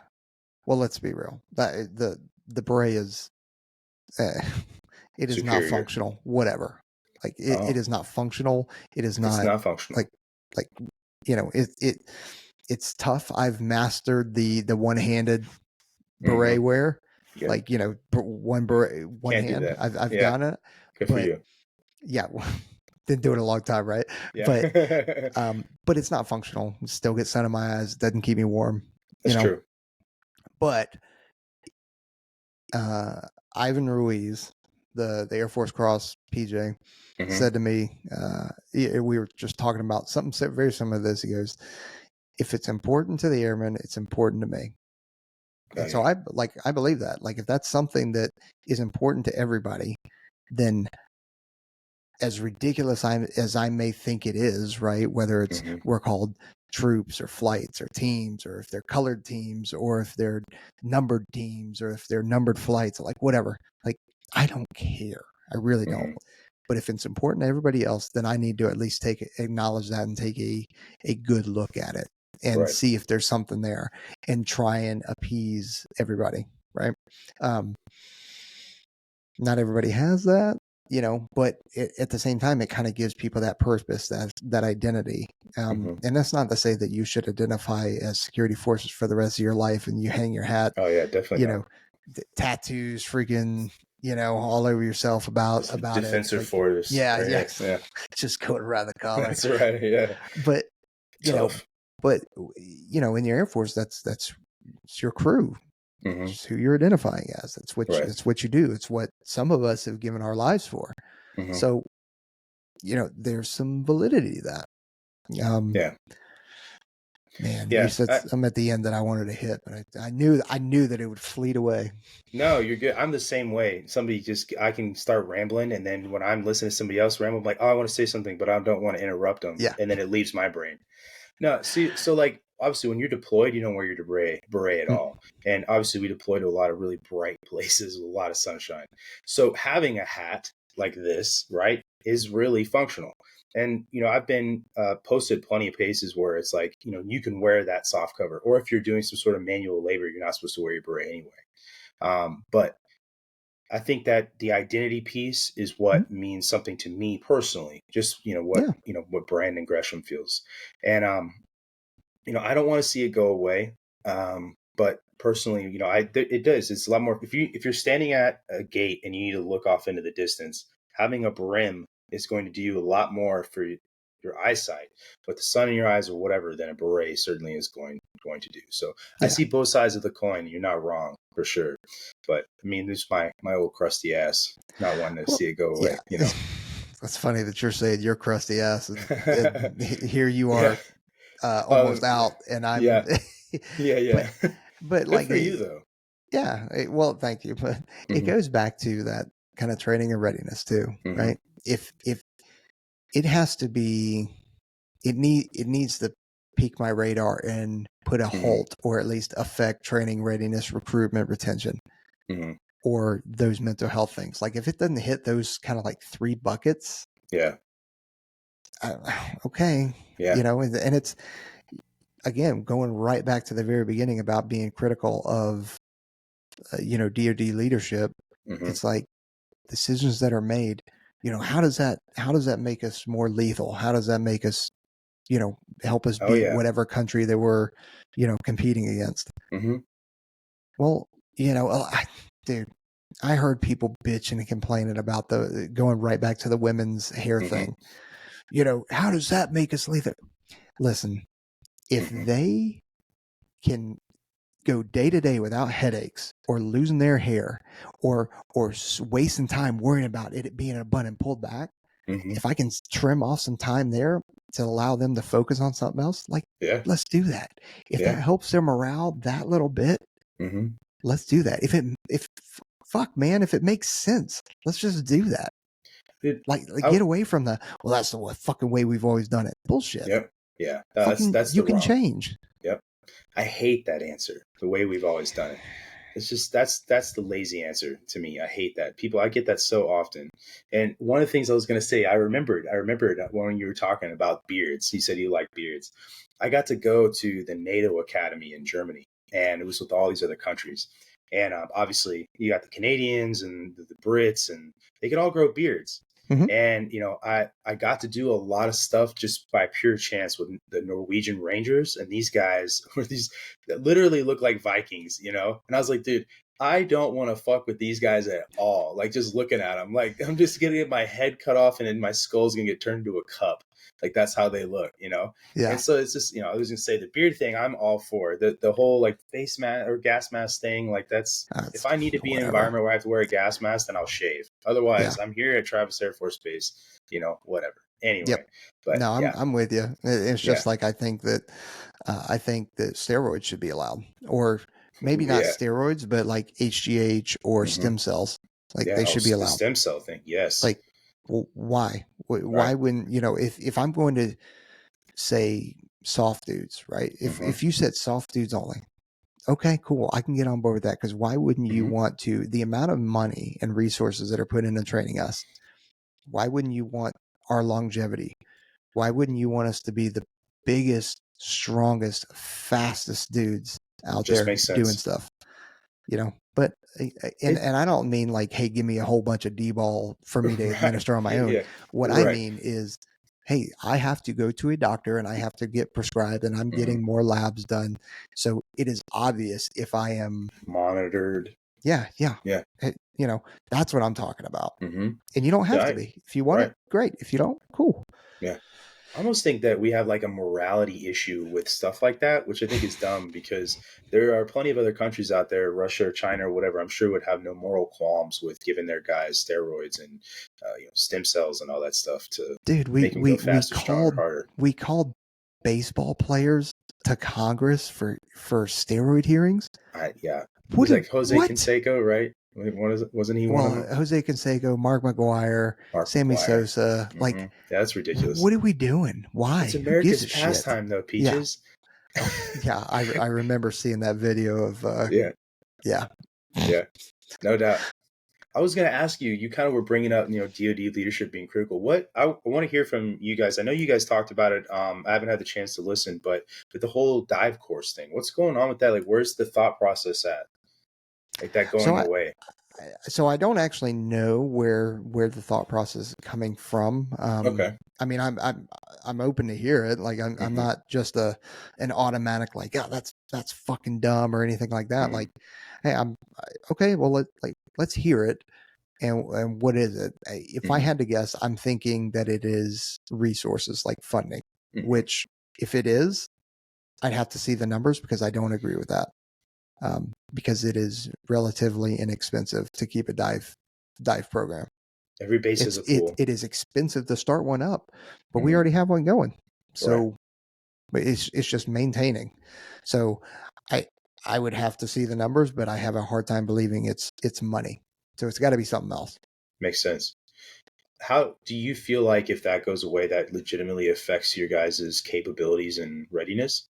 Well, let's be real. That the beret is it is superior. Not functional. Whatever. Like it is not functional. It's not functional. Like it's tough. I've mastered the one-handed beret wear. Yeah. Like, one beret, one Can't hand. I've yeah. gotten it. Good for you. Yeah. Didn't do it in a long time, right? Yeah. But it's not functional. It still gets sun in my eyes. It doesn't keep me warm. That's true. But Ivan Ruiz, the Air Force Cross PJ, said to me, we were just talking about something very similar to this. He goes, if it's important to the airmen, it's important to me. And so I believe that. Like, if that's something that is important to everybody, then as ridiculous as I may think it is, right? Whether it's we're called troops or flights or teams, or if they're colored teams, or if they're numbered teams, or if they're numbered flights, like whatever. Like, I don't care. I really don't. But if it's important to everybody else, then I need to at least acknowledge that and take a good look at it and see if there's something there and try and appease everybody, right? Not everybody has that, but at the same time, it kind of gives people that purpose, that identity. And that's not to say that you should identify as security forces for the rest of your life and you hang your hat. Oh yeah, definitely. Tattoos, freaking, all over yourself about Defensor Force. Yeah. Just going around the collar. That's right. Yeah. But in your Air Force, it's your crew. It's who you're identifying as. That's what you do. It's what some of us have given our lives for. So, there's some validity to that. Man, yeah, I'm at the end that I wanted to hit, but I knew that it would fleet away. No, you're good. I'm the same way. I can start rambling, and then when I'm listening to somebody else ramble, I'm like, oh, I want to say something, but I don't want to interrupt them. Yeah. And then it leaves my brain. No, see, so like, obviously when you're deployed, you don't wear your beret at all. And obviously we deploy to a lot of really bright places with a lot of sunshine. So having a hat like this, right, is really functional. And, I've been posted plenty of cases where it's like, you can wear that soft cover, or if you're doing some sort of manual labor, you're not supposed to wear your beret anyway. But I think that the identity piece is what means something to me personally, just, what Brandon Gresham feels. And, I don't want to see it go away. But personally, it does. It's a lot more. If you're standing at a gate and you need to look off into the distance, having a brim is going to do you a lot more for your eyesight, with the sun in your eyes or whatever, than a beret certainly is going to do. So I see both sides of the coin. You're not wrong for sure. But I mean, this is my old crusty ass not wanting to see it go away. That's funny that you're saying your crusty ass, and here you are. Almost out, and I'm yeah. But Good like for you though. Yeah, well, thank you, but it goes back to that kind of training and readiness too, right? If it has to be, it needs to pique my radar and put a halt, or at least affect training, readiness, recruitment, retention, or those mental health things. Like if it doesn't hit those kind of like 3 buckets, okay, and it's, again, going right back to the very beginning about being critical of, DoD leadership. It's like decisions that are made, how does that make us more lethal? How does that make us, help us beat whatever country that we're, competing against? Well, dude, I heard people bitching and complaining about the going right back to the women's hair thing. How does that make us lethal? Listen, if they can go day to day without headaches or losing their hair or wasting time worrying about it being in a bun and pulled back, if I can trim off some time there to allow them to focus on something else, let's do that. If that helps their morale that little bit, let's do that. If it makes sense, let's just do that. Get away from that's the fucking way we've always done it. Bullshit. Yeah. That's you can change. Yep. I hate that answer. The way we've always done it. It's just that's the lazy answer to me. I hate that. I get that so often. And one of the things I was going to say, I remembered when you were talking about beards. You said you like beards. I got to go to the NATO Academy in Germany, and it was with all these other countries. And obviously, you got the Canadians and the Brits, and they could all grow beards. And, I got to do a lot of stuff just by pure chance with the Norwegian Rangers. And these guys were these that literally look like Vikings, And I was like, dude, I don't want to fuck with these guys at all. Like, just looking at them, like, I'm just going to get my head cut off and then my skull's going to get turned into a cup. Like, that's how they look, Yeah. And so it's just, I was going to say the beard thing, I'm all for the whole like face mask or gas mask thing. Like that's if I need to be in an environment where I have to wear a gas mask, then I'll shave. Otherwise, I'm here at Travis Air Force Base, whatever. Anyway, but no, I'm with you. It's just like, I think that steroids should be allowed, or maybe not steroids, but like HGH or stem cells. Like they should be allowed. The stem cell thing. Yes. Like, well, why? Why wouldn't, if I'm going to say soft dudes, right? If you said soft dudes only, okay, cool. I can get on board with that. Because why wouldn't you want to, the amount of money and resources that are put into training us, why wouldn't you want our longevity? Why wouldn't you want us to be the biggest, strongest, fastest dudes out there doing stuff? But and I don't mean like, hey, give me a whole bunch of D-ball for me to administer on my own. What I mean is, hey, I have to go to a doctor and I have to get prescribed, and I'm getting more labs done. So it is obvious if I am monitored. Yeah. That's what I'm talking about. And you don't have to be. If you want it, great. If you don't, cool. Yeah. I almost think that we have like a morality issue with stuff like that, which I think is dumb, because there are plenty of other countries out there, Russia or China or whatever, I'm sure would have no moral qualms with giving their guys steroids and stem cells and all that stuff to make them go faster, stronger, harder. We called baseball players to Congress for steroid hearings. He's like Jose Canseco, right? Wasn't he one of them? Jose Canseco, Mark McGuire, Sammy Sosa. Like, that's ridiculous. What are we doing? Why? It's America's pastime, though, Peaches. Yeah. I remember seeing that video of. No doubt. I was going to ask you, you kind of were bringing up, DoD leadership being critical. What I want to hear from you guys. I know you guys talked about it. I haven't had the chance to listen, but with the whole dive course thing, what's going on with that? Like, where's the thought process at? Like that So going I, away? so I don't actually know where the thought process is coming from. Okay. I mean, I'm open to hear it. Like I'm Hmm. not just an automatic like, yeah, that's fucking dumb or anything like that. Hmm. Like, hey, okay. Well, let's hear it. And what is it? If I Hmm. had to guess, I'm thinking that it is resources like funding, Hmm. which if it is, I'd have to see the numbers because I don't agree with that. Because it is relatively inexpensive to keep a dive program. Every base has a It pool. it is expensive to start one up, but we Hmm. already have one going. Right. So but it's just maintaining. So I I would have to see the numbers, but I have a hard time believing it's money. So it's got to be something else. Makes sense. How do you feel like if that goes away, that legitimately affects your guys' capabilities and readiness?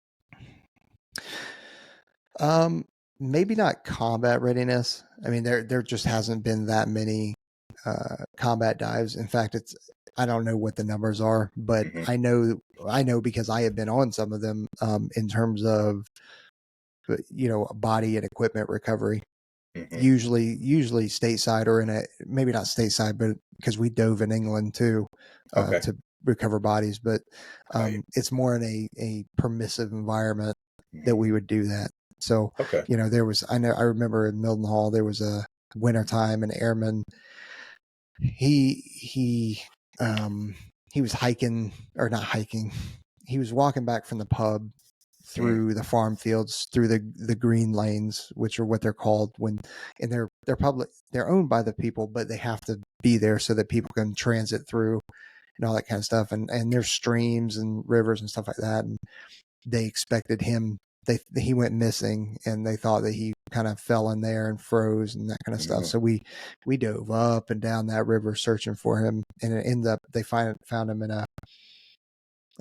Um, Maybe not combat readiness. I mean, there just hasn't been that many combat dives. In fact, it's I don't know what the numbers are, but Hmm. I know because I have been on some of them in terms of body and equipment recovery. Hmm. Usually stateside or in a maybe not stateside, but because we dove in England too Okay. to recover bodies, but Right. it's more in a permissive environment that Hmm. we would do that. So Okay. there was I remember in Milton Hall there was a wintertime, an airman he um he was hiking or not hiking, he was walking back from the pub Mm. through the farm fields, through the green lanes, which are what they're called when, and they're public, they're owned by the people, but they have to be there so that people can transit through and all that kind of stuff. And there's streams and rivers and stuff like that. And they expected him. He went missing, and they thought that he kind of fell in there and froze and that kind of stuff. Mhm. So we dove up and down that river searching for him, and it ended up they found him in a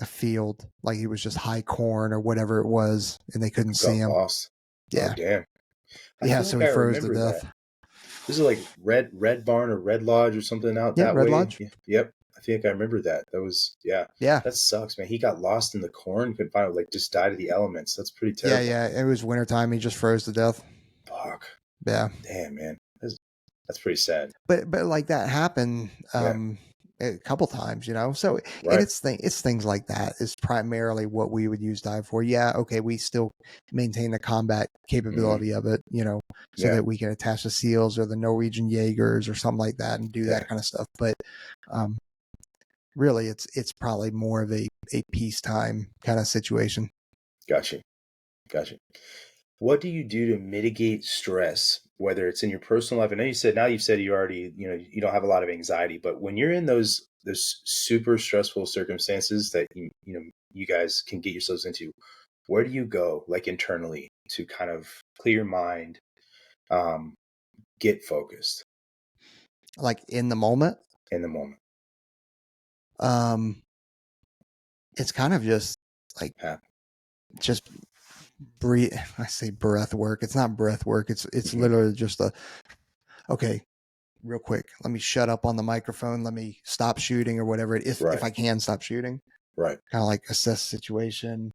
field, like he was just high corn or whatever it was, and they couldn't see Got him. lost. Oh Yeah, damn! I yeah. feel So like he I froze to remember death. that. This is like Red Barn or Red Lodge or something out Yeah, that Red way. Lodge. Yep. I think I remember that. That was yeah. Yeah, That sucks, man. He got lost in the corn. Couldn't find it. Like just died of the elements. That's pretty yeah, terrible. yeah. It was wintertime. He just froze to death. Fuck. Yeah, Damn, man. That's pretty sad. but like that happened Yeah. a couple times, So and Right. it's things like that is primarily what we would use dive for. Yeah, okay, we still maintain the combat Hmm. capability of it, so Yeah. that we can attach the SEALs or the Norwegian Jaegers or something like that and do Yeah. that kind of stuff. But um, really, it's probably more of a peacetime kind of situation. Gotcha. Gotcha. What do you do to mitigate stress, whether it's in your personal life? I know you said now you've said you already, you don't have a lot of anxiety, but when you're in those super stressful circumstances that you guys can get yourselves into, where do you go like internally to kind of clear your mind, um, get focused Like in the moment, in the moment? um, it's kind of just like Yeah. just breathe. I say breath work. It's not breath work. It's Hmm. literally just okay, real quick. Let me shut up on the microphone. Let me stop shooting or whatever. If Right. I can stop shooting, Right. kind of like assess the situation.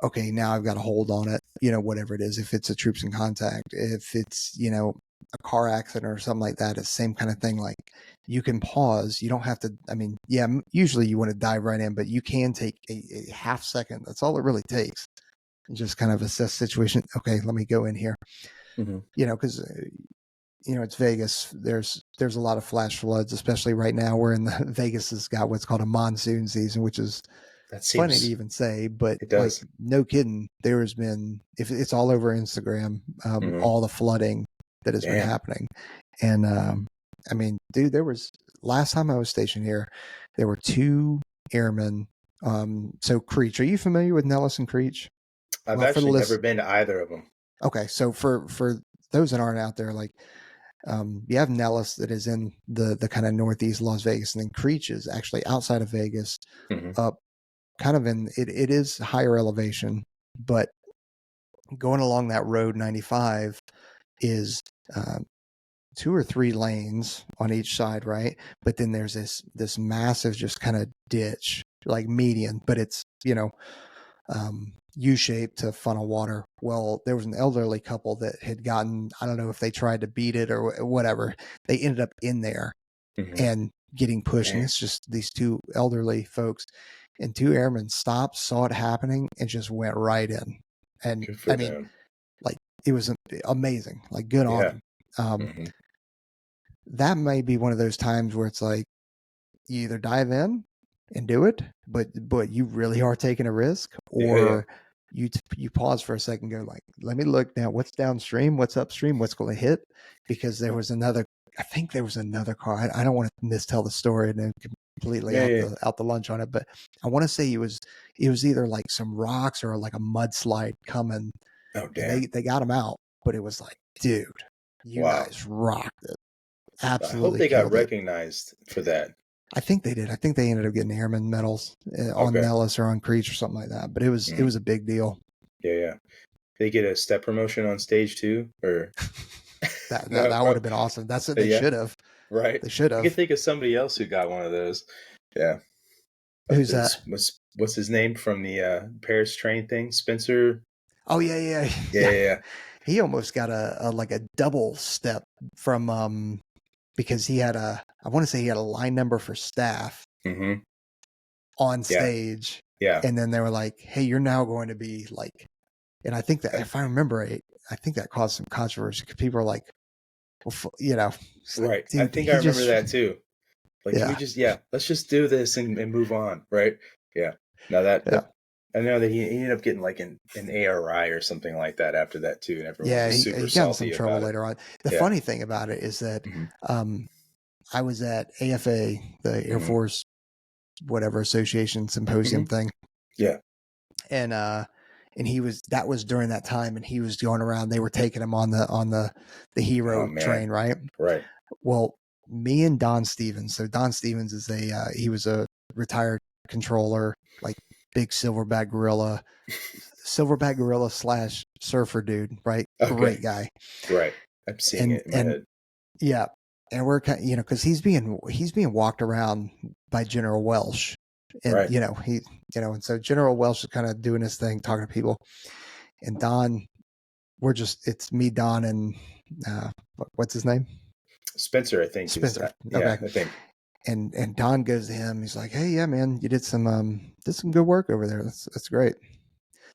Okay, now I've got a hold on it. Whatever it is. If it's a troops in contact, if it's a car accident or something like that, it's the same kind of thing. Like you can pause. You don't have to. I mean, yeah, usually you want to dive right in, but you can take a half second. That's all it really takes. And just kind of assess the situation. Okay, let me go in here. Hmm. Because it's Vegas. There's a lot of flash floods, especially right now. We're in the Vegas has got what's called a monsoon season, which is That funny to seems even say, but it like does. no kidding, there has been, if it's all over Instagram, Hmm. all the flooding that has been Damn. happening. And I mean, dude, there was last time I was stationed here, there were two airmen. So Creech, are you familiar with Nellis and Creech? I've Well, for the actually never list, been to either of them. okay. So for those that aren't out there, like you have Nellis that is in the kind of northeast Las Vegas, and then Creech is actually outside of Vegas, Hmm. up kind of in it is higher elevation, but going along that road 95 is 2 or 3 lanes on each side, right? But then there's this massive just kind of ditch, like median, but it's, U-shaped to funnel water. Well, there was an elderly couple that had gotten, I don't know if they tried to beat it or whatever. They ended up in there and getting pushed. And it's just these 2 elderly folks, and 2 airmen stopped, saw it happening, and just went right in. And I mean, them. like, it was amazing. Like, good on them. That may be one of those times where it's like, you either dive in and do it, but you really are taking a risk, or you pause for a second, go like, let me look now, what's downstream, what's upstream, what's going to hit, because there was another, I think there was another car. I don't want to mistell the story and then completely out the lunch on it, but I want to say it was either like some rocks or like a mudslide coming. Oh damn! And they got them out, but it was like, dude, you guys rocked it. Absolutely. I hope they got recognized for that. I think they did. I think they ended up getting airman medals on Nellis or on Creech or something like that. But it was a big deal. Yeah. They get a step promotion on stage too, or that would have been awesome. That's what they should have. Right. They should have. I could think of somebody else who got one of those. Yeah. Who's that? What's his name from the Paris train thing? Spencer. Oh yeah. He almost got a double step from because he had I want to say he had a line number for staff on stage. Yeah. And then they were like, hey, you're now going to be like, and I think that if I remember right, I think that caused some controversy because people are like, well, right. Dude, I think I remember that too. Like, can we just, let's just do this and move on. Right. Yeah. Now that I know that he ended up getting like an ARI or something like that after that too. And everyone was super he got in some salty trouble about later on. The funny thing about it is that I was at AFA, the Air Force whatever association symposium thing. Yeah. And that was during that time, and he was going around, they were taking him on the hero train, right? Right. Well, me and Don Stevens. So Don Stevens is he was a retired controller, like big silverback gorilla / surfer dude, right? Okay. Great guy. Right. I'm seeing it in my head. Yeah. And we're kind of, because he's being walked around by General Welsh. And, and so General Welsh is kind of doing his thing, talking to people. And Don, it's me, Don, and what's his name? Spencer, I think. Spencer. Okay. I think. And Don goes to him. He's like, hey, yeah, man, you did some good work over there. That's great.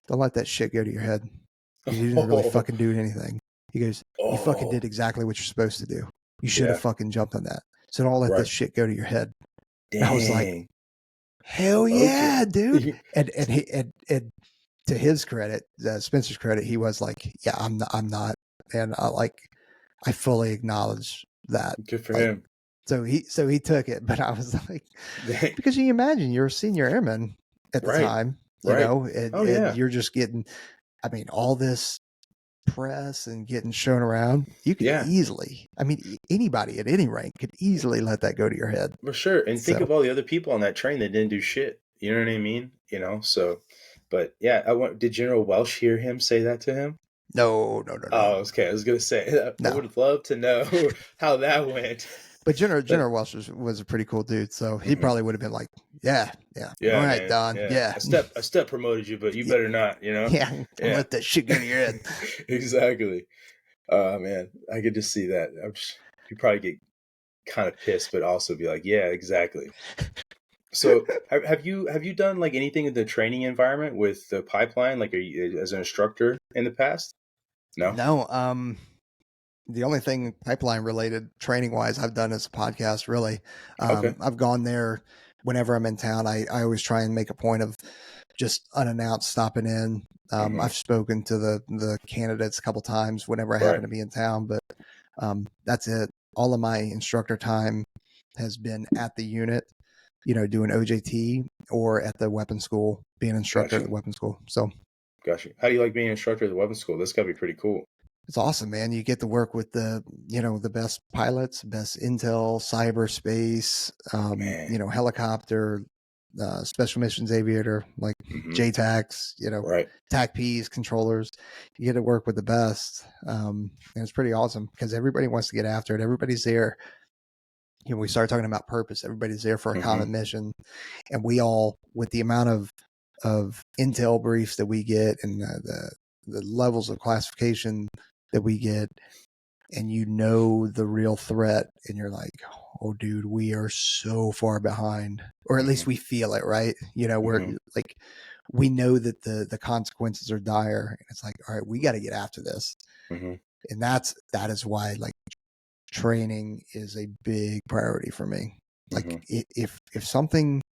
Don't let that shit go to your head. You didn't really fucking do anything. He goes, you fucking did exactly what you're supposed to do. You should have fucking jumped on that. So don't let this shit go to your head. Dang. And I was like, hell yeah, dude. And to his credit, Spencer's credit, he was like, yeah, I'm not. And I fully acknowledge that. Good for him. So he took it, but I was like, because you imagine you're a senior airman at the time, you know, and you're just getting, I mean, all this press and getting shown around. You could easily, I mean, anybody at any rank could easily let that go to your head. For sure. And think of all the other people on that train that didn't do shit. You know what I mean? You know, so, but yeah, did General Welsh hear him say that to him? No. Oh, okay. I was going to say, I would love to know how that went. But General Welsh was a pretty cool dude, so he probably would have been like, yeah. All right, man, Don, yeah. A step promoted you, but you better not, you know? Yeah, let that shit go to your head. Exactly. Oh, man, I could just see that. You probably get kind of pissed, but also be like, yeah, exactly. So have you done like anything in the training environment with the pipeline, like as an instructor in the past? No. The only thing pipeline related training wise I've done is a podcast, really. I've gone there whenever I'm in town. I always try and make a point of just unannounced stopping in. I've spoken to the candidates a couple times whenever I happen to be in town, but that's it. All of my instructor time has been at the unit, doing OJT or at the weapons school, being an instructor at the weapons school. So, gotcha. How do you like being an instructor at the weapons school? This got to be pretty cool. It's awesome, man. You get to work with the best pilots, best intel, cyberspace, helicopter, special missions aviator, like JTACs, Right. TAC-Ps, controllers. You get to work with the best. And it's pretty awesome because everybody wants to get after it. Everybody's there. We start talking about purpose. Everybody's there for a common mission. And we all, with the amount of intel briefs that we get and the levels of classification that we get, and the real threat, and you're like, oh dude, we are so far behind, or at least we feel it, right? We're like, we know that the consequences are dire, and it's like, all right, we got to get after this. And that is why, like, training is a big priority for me. Like, if something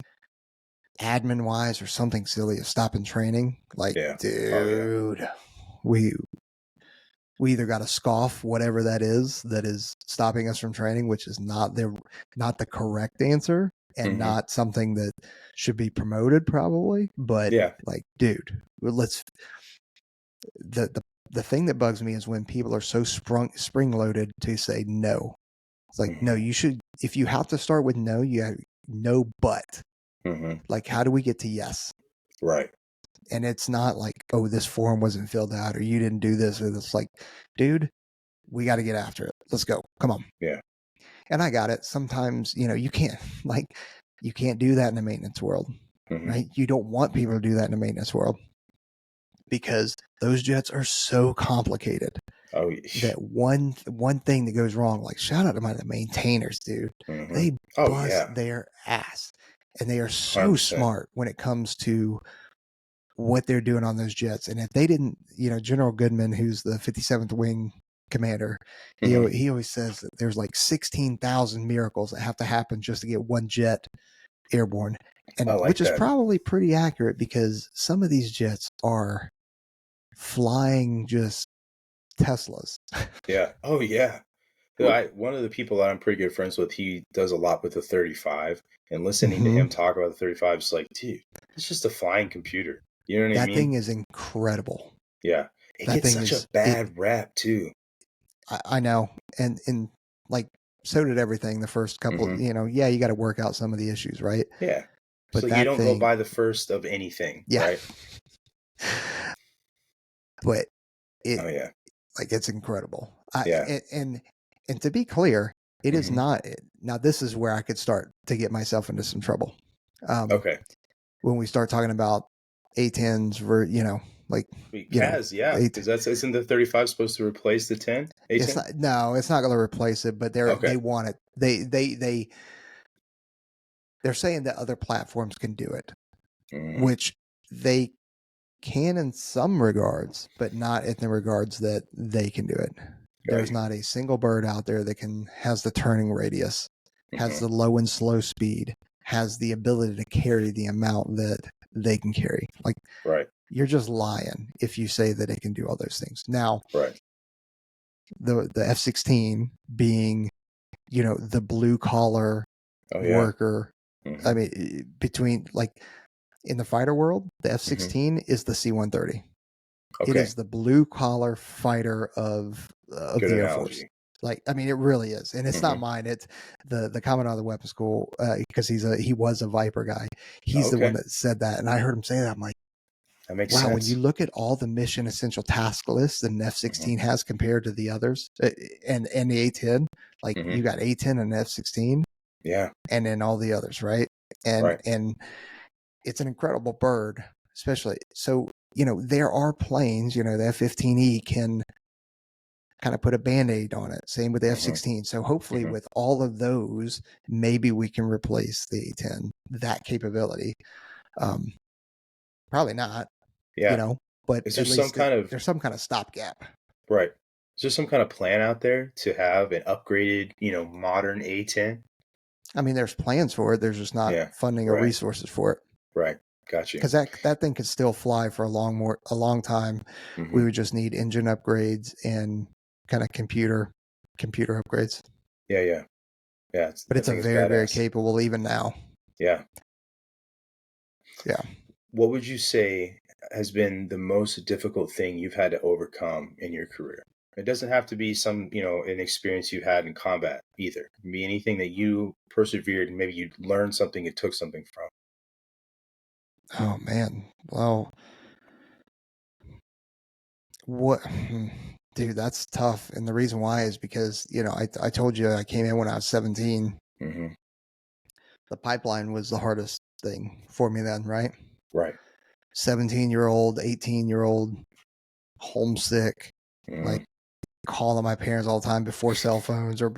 admin wise or something silly is stopping training, like, dude, we either got to scoff whatever that is stopping us from training, which is not the correct answer, and not something that should be promoted probably, but like, dude, let's, the thing that bugs me is when people are so spring loaded to say no. It's like, no, you should, if you have to start with no, you have no, but like, how do we get to yes? Right. And it's not like, oh, this form wasn't filled out, or you didn't do this, or it's like, dude, we got to get after it. Let's go. Come on. Yeah. And I got it. Sometimes, you can't do that in the maintenance world, right? You don't want people to do that in the maintenance world because those jets are so complicated. Oh, that one thing that goes wrong, like, shout out to the maintainers, dude. They bust their ass, and they are so 100%. smart when it comes to what they're doing on those jets. And if they didn't, General Goodman, who's the 57th Wing commander, he always says that there's like 16,000 miracles that have to happen just to get one jet airborne, and which is probably pretty accurate because some of these jets are flying just Teslas. Yeah. Oh, yeah. One of the people that I'm pretty good friends with, he does a lot with the 35, and listening to him talk about the 35 is like, dude, it's just a flying computer. You know what I mean? That thing is incredible. Yeah. It gets such a bad rap too. I know. And like, so did everything the first couple, you got to work out some of the issues, right? Yeah. But so you don't go by the first of anything, right? But like, it's incredible. Yeah. And to be clear, it is not. Now, this is where I could start to get myself into some trouble. Okay. When we start talking about A10s, like, because isn't the 35 supposed to replace the 10? It's not going to replace it, but they want it. They're saying that other platforms can do it, which they can in some regards, but not in the regards that they can do it. There's not a single bird out there that has the turning radius, has the low and slow speed, has the ability to carry the amount that they can carry. Like, you're just lying if you say that it can do all those things. Now, the F-16 being, the blue collar worker. I mean, between, like, in the fighter world, the F-16 is the C-130. It is the blue collar fighter of the Air Force. Like, I mean, it really is. And it's not mine. It's the commandant of the weapons school, because he was a Viper guy. He's the one that said that. And I heard him say that. I'm like, that makes sense. When you look at all the mission essential task lists that an F-16 has compared to the others, and the A-10, like, you got A-10 and F-16. Yeah. And then all the others, right? And it's an incredible bird, especially. So, there are planes, the F-15E can kind of put a Band-Aid on it. Same with the F-16. So hopefully with all of those, maybe we can replace the A-10, that capability. Probably not, but is there at least there's some kind of stopgap. Right. Is there some kind of plan out there to have an upgraded, modern A-10? I mean, there's plans for it. There's just not funding or resources for it. Right. Gotcha. Because that thing could still fly for a long time. We would just need engine upgrades and kind of computer upgrades. Yeah. But it's a very, very capable even now. Yeah. Yeah. What would you say has been the most difficult thing you've had to overcome in your career? It doesn't have to be some, an experience you had in combat either. It can be anything that you persevered and maybe you learned something and took something from. Oh man. Well, what, dude, that's tough. And the reason why is because, I told you I came in when I was 17. Mm-hmm. The pipeline was the hardest thing for me then, right? Right. 17-year-old, 18-year-old, homesick, Mm-hmm. like calling my parents all the time before cell phones or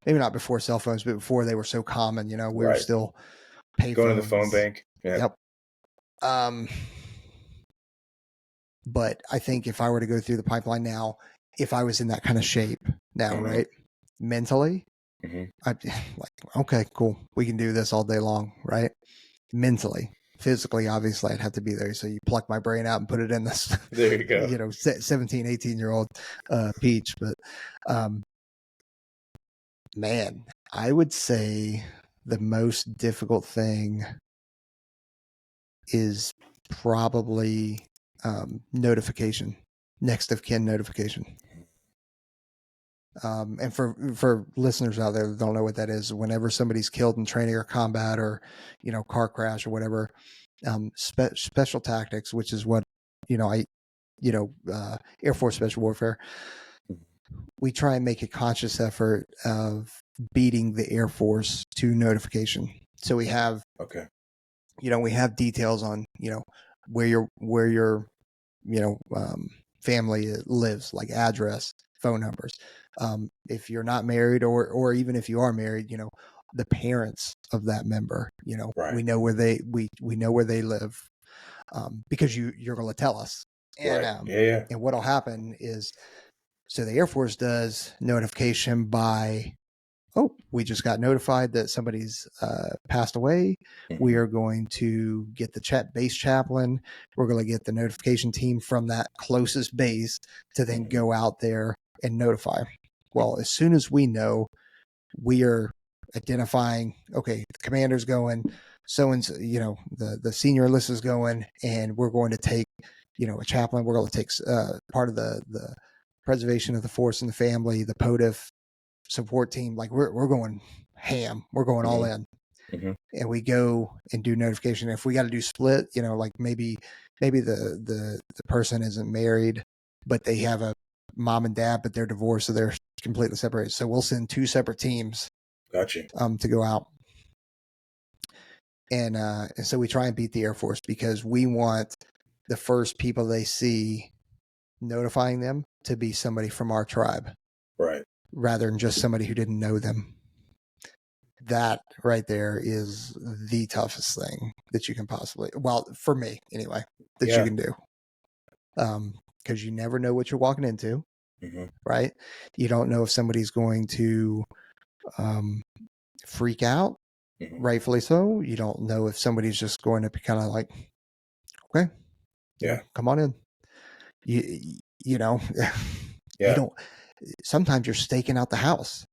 maybe not before cell phones, but before they were so common, we were still pay Going to the phone phones. bank. Yeah. Yep. But I think if I were to go through the pipeline now, if I was in that kind of shape now, Mm-hmm. right, mentally, Mm-hmm. I'd be like, okay, cool, we can do this all day long, right? Mentally, physically, obviously, I'd have to be there. So you pluck my brain out and put it in this, There you go. 17, 18-year-old Peach. But man, I would say the most difficult thing is probably notification, next of kin notification. And for listeners out there that don't know what that is, whenever somebody's killed in training or combat or, car crash or whatever, special tactics, which is what, Air Force Special Warfare, we try and make a conscious effort of beating the Air Force to notification. So we have, Okay. we have details on, where your family lives, like address, phone numbers. If you're not married, or even if you are married, the parents of that member, Right. we know where we know where they live, because you're going to tell us. And Right. Yeah. and what'll happen is, so the Air Force does notification by, oh, we just got notified that somebody's passed away. Mm-hmm. We are going to get the base chaplain. We're going to get the notification team from that closest base to then go out there and notify. Well, as soon as we know, we are identifying, okay, the commander's going, so-and-so, the senior enlist is going, and we're going to take, a chaplain. We're going to take part of the preservation of the force and the family, the POTIF support team. Like we're going ham. We're going all in. Mm-hmm. And we go and do notification. If we got to do split, like maybe the person isn't married, but they have a mom and dad, but they're divorced, so they're completely separated. So we'll send 2 separate teams. Gotcha. To go out. And so we try and beat the Air Force because we want the first people they see notifying them to be somebody from our tribe. Right. Rather than just somebody who didn't know them. That right there is the toughest thing that you can possibly, well, for me anyway, that you can do. Because you never know what you're walking into, right? You don't know if somebody's going to freak out, rightfully so. You don't know if somebody's just going to be kind of like, okay, come on in. You know, you don't, sometimes you're staking out the house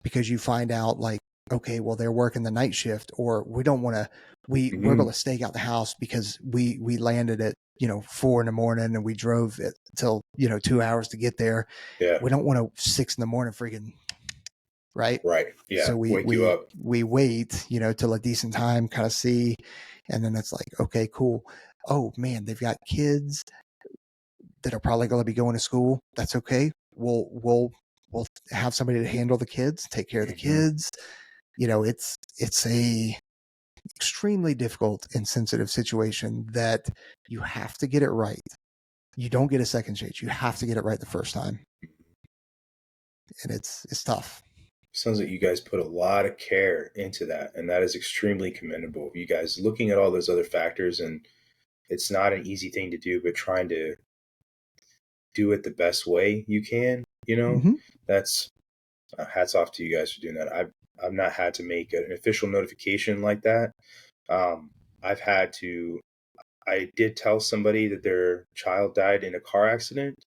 because you find out like, okay, well, they're working the night shift, or we don't want to, we're going to stake out the house because we landed at, 4 a.m. and we drove it till, 2 hours to get there. Yeah. We don't want to 6 a.m. freaking, right? Right. Yeah. So wake you up. we wait, till a decent time, kind of see, and then it's like, okay, cool. Oh man, they've got kids that are probably going to be going to school. That's okay. We'll have somebody to handle the kids, take care of the kids. It's a extremely difficult and sensitive situation that you have to get it right. You don't get a second chance. You have to get it right the first time. And it's tough. Sounds like you guys put a lot of care into that, and that is extremely commendable. You guys looking at all those other factors, and it's not an easy thing to do, but trying to do it the best way you can, that's hats off to you guys for doing that. I've not had to make an official notification like that. I did tell somebody that their child died in a car accident.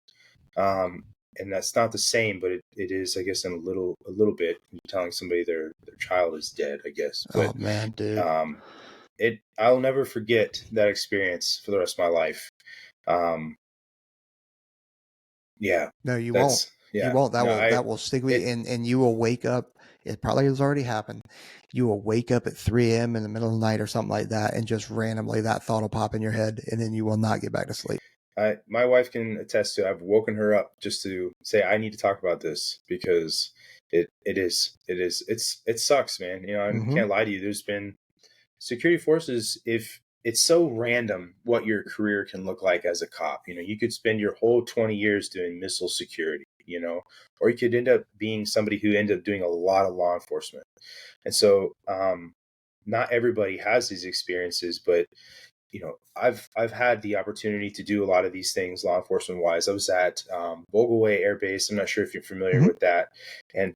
And that's not the same, but it is, I guess, in a little bit, telling somebody their child is dead, I guess. But, oh man, dude. I'll never forget that experience for the rest of my life. Yeah. No, you won't. You Yeah. won't. No, That will stick with you, and you will wake up. It probably has already happened. You will wake up at 3 a.m. in the middle of the night or something like that, and just randomly that thought will pop in your head, and then you will not get back to sleep. my wife can attest to. I've woken her up just to say I need to talk about this because it sucks, man. You know, I Mm-hmm. can't lie to you. There's been security forces. If it's so random what your career can look like as a cop, you know, you could spend your whole 20 years doing missile security, you know, or you could end up being somebody who ended up doing a lot of law enforcement. And so, not everybody has these experiences, but you know, I've had the opportunity to do a lot of these things law enforcement wise. I was at Vogelway Air Base. I'm not sure if you're familiar Mm-hmm. with that, and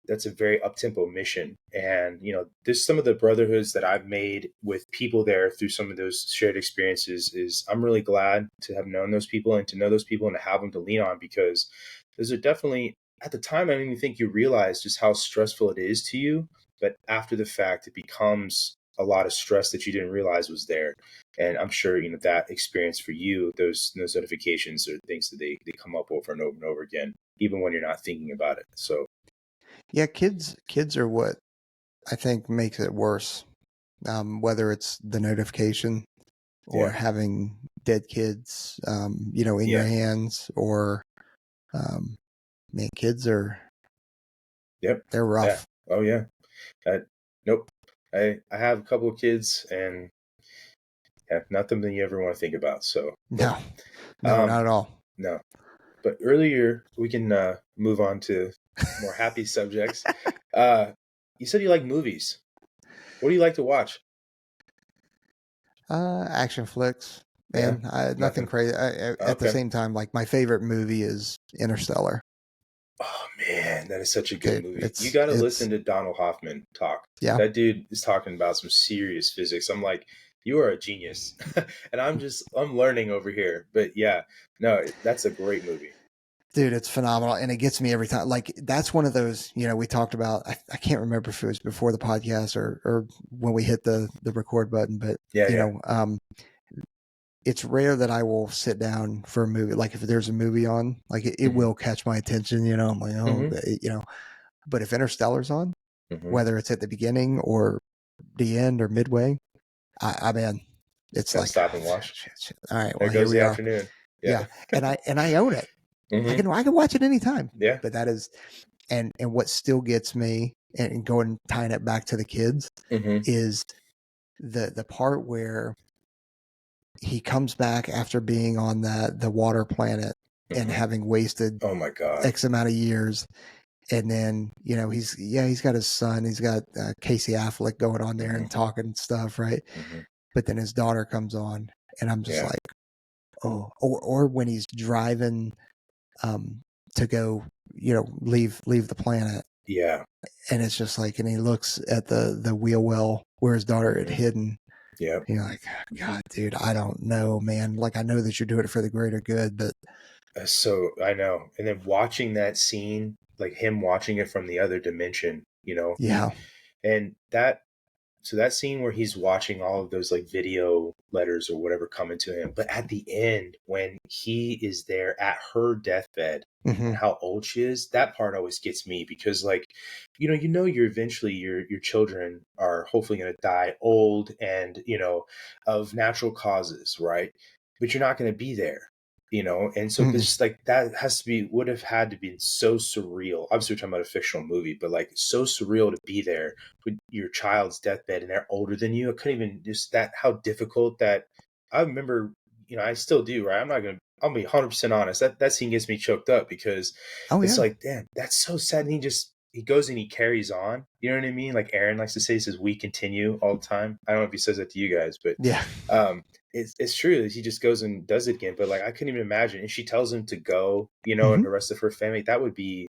that's a very up tempo mission. And you know, this some of the brotherhoods that I've made with people there through some of those shared experiences is I'm really glad to have known those people and to know those people and to have them to lean on, because those are definitely at the time I don't even think you realize just how stressful it is to you, but after the fact it becomes a lot of stress that you didn't realize was there. And I'm sure, you know, that experience for you, those notifications are things that they come up over and over again, even when you're not thinking about it. So Yeah, kids are what I think makes it worse. Whether it's the notification or yeah, having dead kids, you know, in your yeah, hands, or man, kids are yep, they're yeah, rough. oh yeah. Nope. I have a couple of kids, and yeah, not something you ever want to think about. So nope. No, no, not at all. No. But earlier we can move on to more happy subjects. You said you like movies. What do you like to watch? Action flicks, Yeah, man. Nothing nothing. crazy. At the Okay. same time, like my favorite movie is Interstellar. Oh man, that is such a good Dude, movie. You it's got to listen to Donald Hoffman talk. yeah. That dude is talking about some serious physics. I'm like, you are a genius, and I'm learning over here. But yeah, no, that's a great movie. Dude, it's phenomenal, and it gets me every time. Like that's one of those, you know, we talked about. I can't remember if it was before the podcast or when we hit the record button, but Yeah, you yeah. know, it's rare that I will sit down for a movie. Like if there's a movie on, like it Mm-hmm. will catch my attention. You know, I'm like, oh, Mm-hmm. you know. But if Interstellar's on, Mm-hmm. whether it's at the beginning or the end or midway, I mean, it's Gotta like, stop and watch. shit. All right, There well here goes we the are. afternoon. Yeah. Yeah, and I own it. Mm-hmm. I can watch it anytime. Yeah. But that is, and what still gets me, and going tying it back to the kids, Mm-hmm. is the part where he comes back after being on the water planet and Mm-hmm. having wasted Oh my God. X amount of years. And then, you know, he's got his son, he's got Casey Affleck going on there Mm-hmm. and talking stuff, right? Mm-hmm. But then his daughter comes on, and I'm just Yeah. like, oh, or when he's driving um, to go, you know, leave the planet, Yeah. and it's just like, and he looks at the wheel well where his daughter had Mm-hmm. hidden. Yeah. You're like, God, dude, I don't know, man. Like, I know that you're doing it for the greater good, but So I know. And then watching that scene, like him watching it from the other dimension, you know, yeah, and that scene where he's watching all of those like video letters or whatever coming to him, but at the end when he is there at her deathbed mm-hmm. and how old she is, that part always gets me, because like, you know, you're eventually your children are hopefully going to die old and, you know, of natural causes, right? But you're not going to be there, you know. And so Mm-hmm. this like that has to be would have had to be so surreal. Obviously we're talking about a fictional movie, but like so surreal to be there with your child's deathbed and they're older than you. I couldn't even just that how difficult that. I remember, you know, I still do, right? I'll be 100% honest. That scene gets me choked up because Oh it's yeah, like, damn, that's so sad. And he goes and he carries on. You know what I mean? Like Aaron likes to say, he says, "We continue" all the time. I don't know if he says that to you guys, but yeah, it's true. He just goes and does it again. But like, I couldn't even imagine. And she tells him to go, you know, and mm-hmm. the rest of her family. That would be.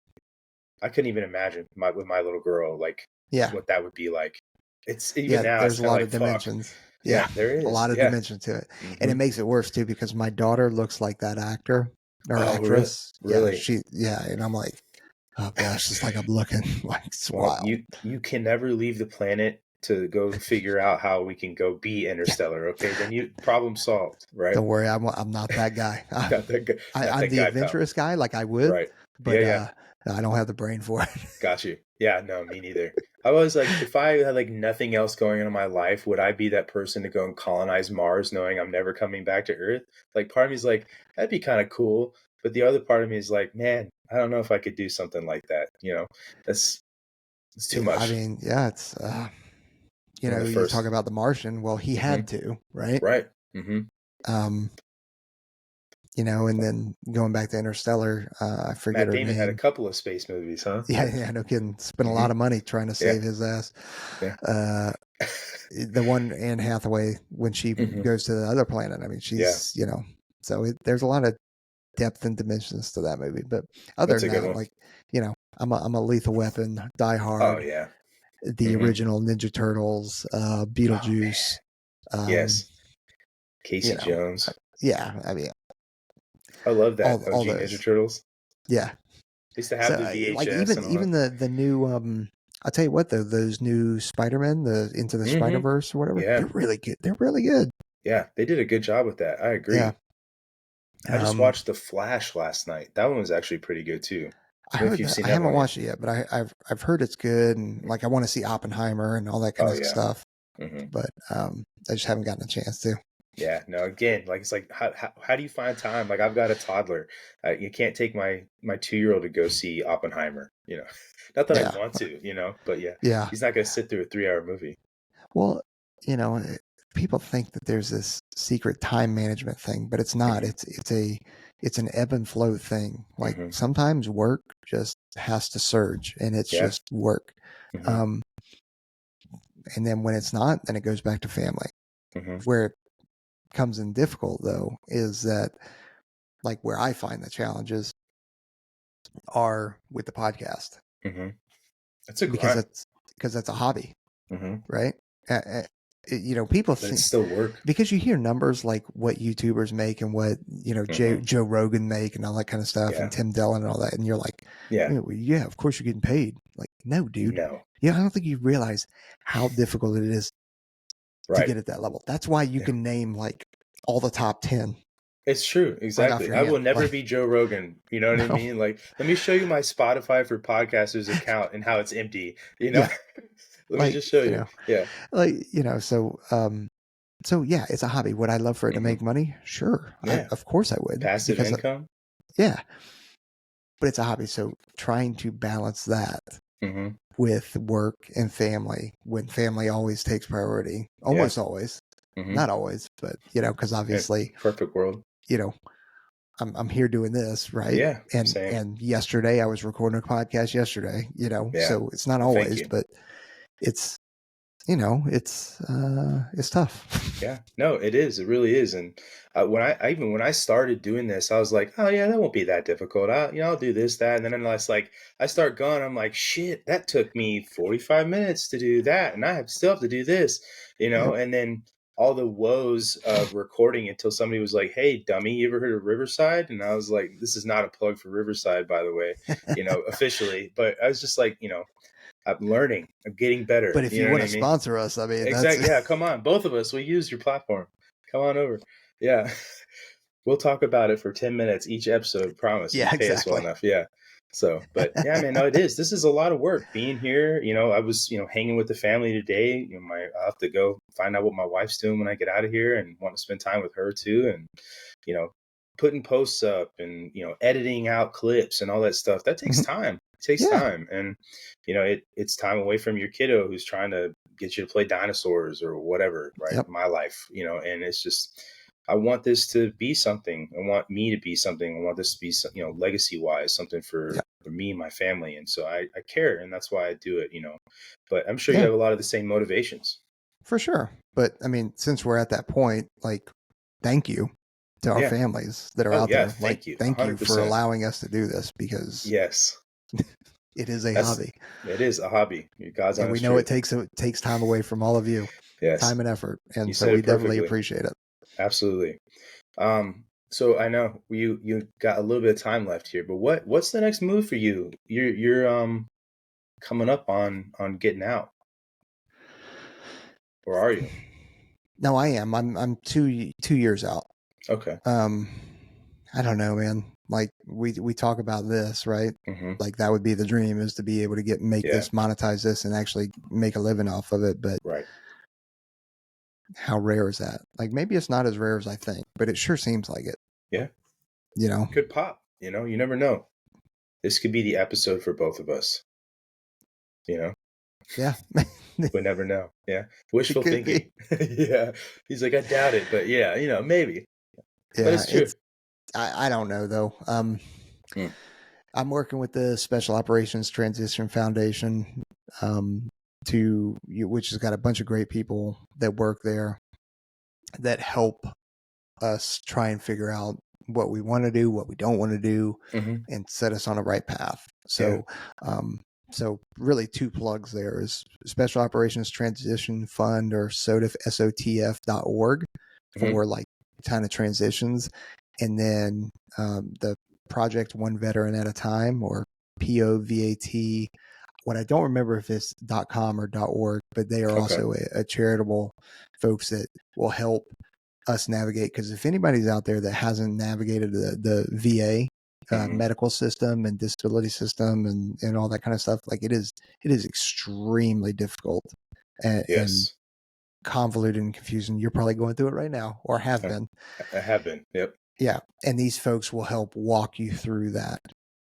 I couldn't even imagine with my little girl, like yeah, what that would be like. It's even yeah. now. It's There's a kind of lot like of fuck. dimensions. Yeah, Yeah, there a is. lot of Yeah. dimension to it, and Mm-hmm. it makes it worse too because my daughter looks like that actor or Oh, really? actress. Yeah, Really? and I'm like, oh gosh, it's like I'm looking like it's Well, wild. you can never leave the planet to go figure out how we can go be interstellar. Okay, then you problem solved, right? Don't worry, I'm not that guy. Not that guy. Not I'm that the guy, pal. adventurous guy. Like I would, Right. but I don't have the brain for it. Got you. Yeah, no, me neither. I was like, if I had like nothing else going on in my life, would I be that person to go and colonize Mars knowing I'm never coming back to Earth? Like, part of me is like, that'd be kind of cool. But the other part of me is like, man, I don't know if I could do something like that. It's too I much. mean, yeah, it's, One of the you talk first. about the Martian. Well, he had to, right? Right. Mm-hmm. Um, and then going back to Interstellar, I forget Matt her Damon had a name. couple of space movies, huh? Yeah, no kidding. Spent a Mm-hmm. lot of money trying to save his ass. Yeah. The one Anne Hathaway when she goes to the other planet. I mean, she's so there's a lot of depth and dimensions to that movie. But other That's a than good that, one. like I'm a Lethal Weapon, Die Oh Hard, yeah. the original Ninja Turtles, Beetlejuice. Yes. Casey You know, Jones. yeah, I mean, I love that all OG Ninja those. Turtles. Yeah. I used to have So the like VHS and all even the new I'll tell you what though, those new Spider-Man, the Into the Spider-Verse or whatever, Yeah. they're really good. They're really good. Yeah, they did a good job with that. I agree. Yeah. I just watched The Flash last night. That one was actually pretty good too. I I don't know if heard you've that. seen I that haven't one yet. watched it yet, but I've heard it's good, and like I want to see Oppenheimer and all that kind Oh of yeah. stuff. Mm-hmm. But I just haven't gotten a chance to. Yeah, no, again, like it's like how do you find time? Like I've got a toddler. You can't take my 2-year-old to go see Oppenheimer, Not that I Yeah. want to, but yeah, Yeah. he's not going to sit through a 3-hour movie. Well, people think that there's this secret time management thing, but it's not. It's an ebb and flow thing. Like sometimes work just has to surge, and it's just work. And then when it's not, then it goes back to family. Where it comes in difficult though is that like where I find the challenges are with the podcast. That's a grind. Because that's a hobby, right? People But think it's still work because you hear numbers like what YouTubers make and what Joe Rogan make and all that kind of stuff, and Tim Dillon and all that, and you're like, yeah, of course you're getting paid. Like, no, dude, no, I don't think you realize how difficult it is to get at that level. That's why you can name like all the top 10. It's true. Exactly. I will never be Joe Rogan. You know what I mean? Like, let me show you my Spotify for podcasters account and how it's empty. Let me just show you. Yeah. Like, so yeah, it's a hobby. Would I love for it to make money? Sure. Yeah. Of course I would. Passive income. Yeah. But it's a hobby. So trying to balance that with work and family, when family always takes priority, almost always, not always, but because obviously perfect world, I'm here doing this, right? Yeah. And yesterday I was recording a podcast yesterday, so it's not always, but it's, it's tough. Yeah, no, it is. It really is. And when I started doing this, I was like, oh yeah, that won't be that difficult. I'll do this, that. And then I start going, I'm like, shit, that took me 45 minutes to do that. And I still have to do this, and then all the woes of recording until somebody was like, hey, dummy, you ever heard of Riverside? And I was like, this is not a plug for Riverside, by the way, officially. But I was just like, I'm learning. I'm getting better. But if you want to sponsor us, I mean, exactly. Yeah, come on. Both of us, we use your platform. Come on over. Yeah. We'll talk about it for 10 minutes each episode. Promise. Yeah, pay us well enough. Yeah. So, but yeah, man, no, it is. This is a lot of work being here. I was, hanging with the family today. I'll have to go find out what my wife's doing when I get out of here and want to spend time with her too. And, putting posts up and, editing out clips and all that stuff. That takes time. It takes time. And, it's time away from your kiddo who's trying to get you to play dinosaurs or whatever, right? Yep. My life, and it's just, I want this to be something. I want me to be something. I want this to be, legacy wise, something for me and my family. And so I care, and that's why I do it, but I'm sure you have a lot of the same motivations. For sure. But I mean, since we're at that point, like, thank you to our families that are out there. Thank you. Thank 100%. you for allowing us to do this, because it is a hobby. It is a hobby. God's and we know it takes time away from all of you. Yes. Time and effort. And so we definitely appreciate it. Absolutely. So I know you got a little bit of time left here, but what's the next move for you? You're coming up on getting out. Or are you? No, I am. I'm 2 years out. Okay. I don't know, man. like we talk about this, right? Mm-hmm. Like that would be the dream, is to be able to make Yeah. this, monetize this, and actually make a living off of it. But Right. how rare is that? Like maybe it's not as rare as I think, but it sure seems like it. Yeah. You know, Could pop. You know, you never know. This could be the episode for both of us. You know, yeah, we never know. Yeah, it wishful could thinking. Yeah, he's like, I doubt it, but yeah, you know, maybe. be. But Yeah, it's true. I don't know though. Hmm. I'm working with the Special Operations Transition Foundation, which has got a bunch of great people that work there that help us try and figure out what we want to do, what we don't want to do, Mm-hmm. and set us on the right path. Yeah. So really two plugs there is Special Operations Transition Fund, or SOTF.org, Mm-hmm. for like kind of transitions. And then the Project One Veteran at a Time, or POVAT. What I don't remember if it's .com or .org, but they are Okay. also a charitable folks that will help us navigate. Because if anybody's out there that hasn't navigated the VA Mm-hmm. medical system and disability system and all that kind of stuff, like it is extremely difficult and Yes, convoluted and confusing. You're probably going through it right now, or have I, been. I have been. Yep, Yeah, and these folks will help walk you through that.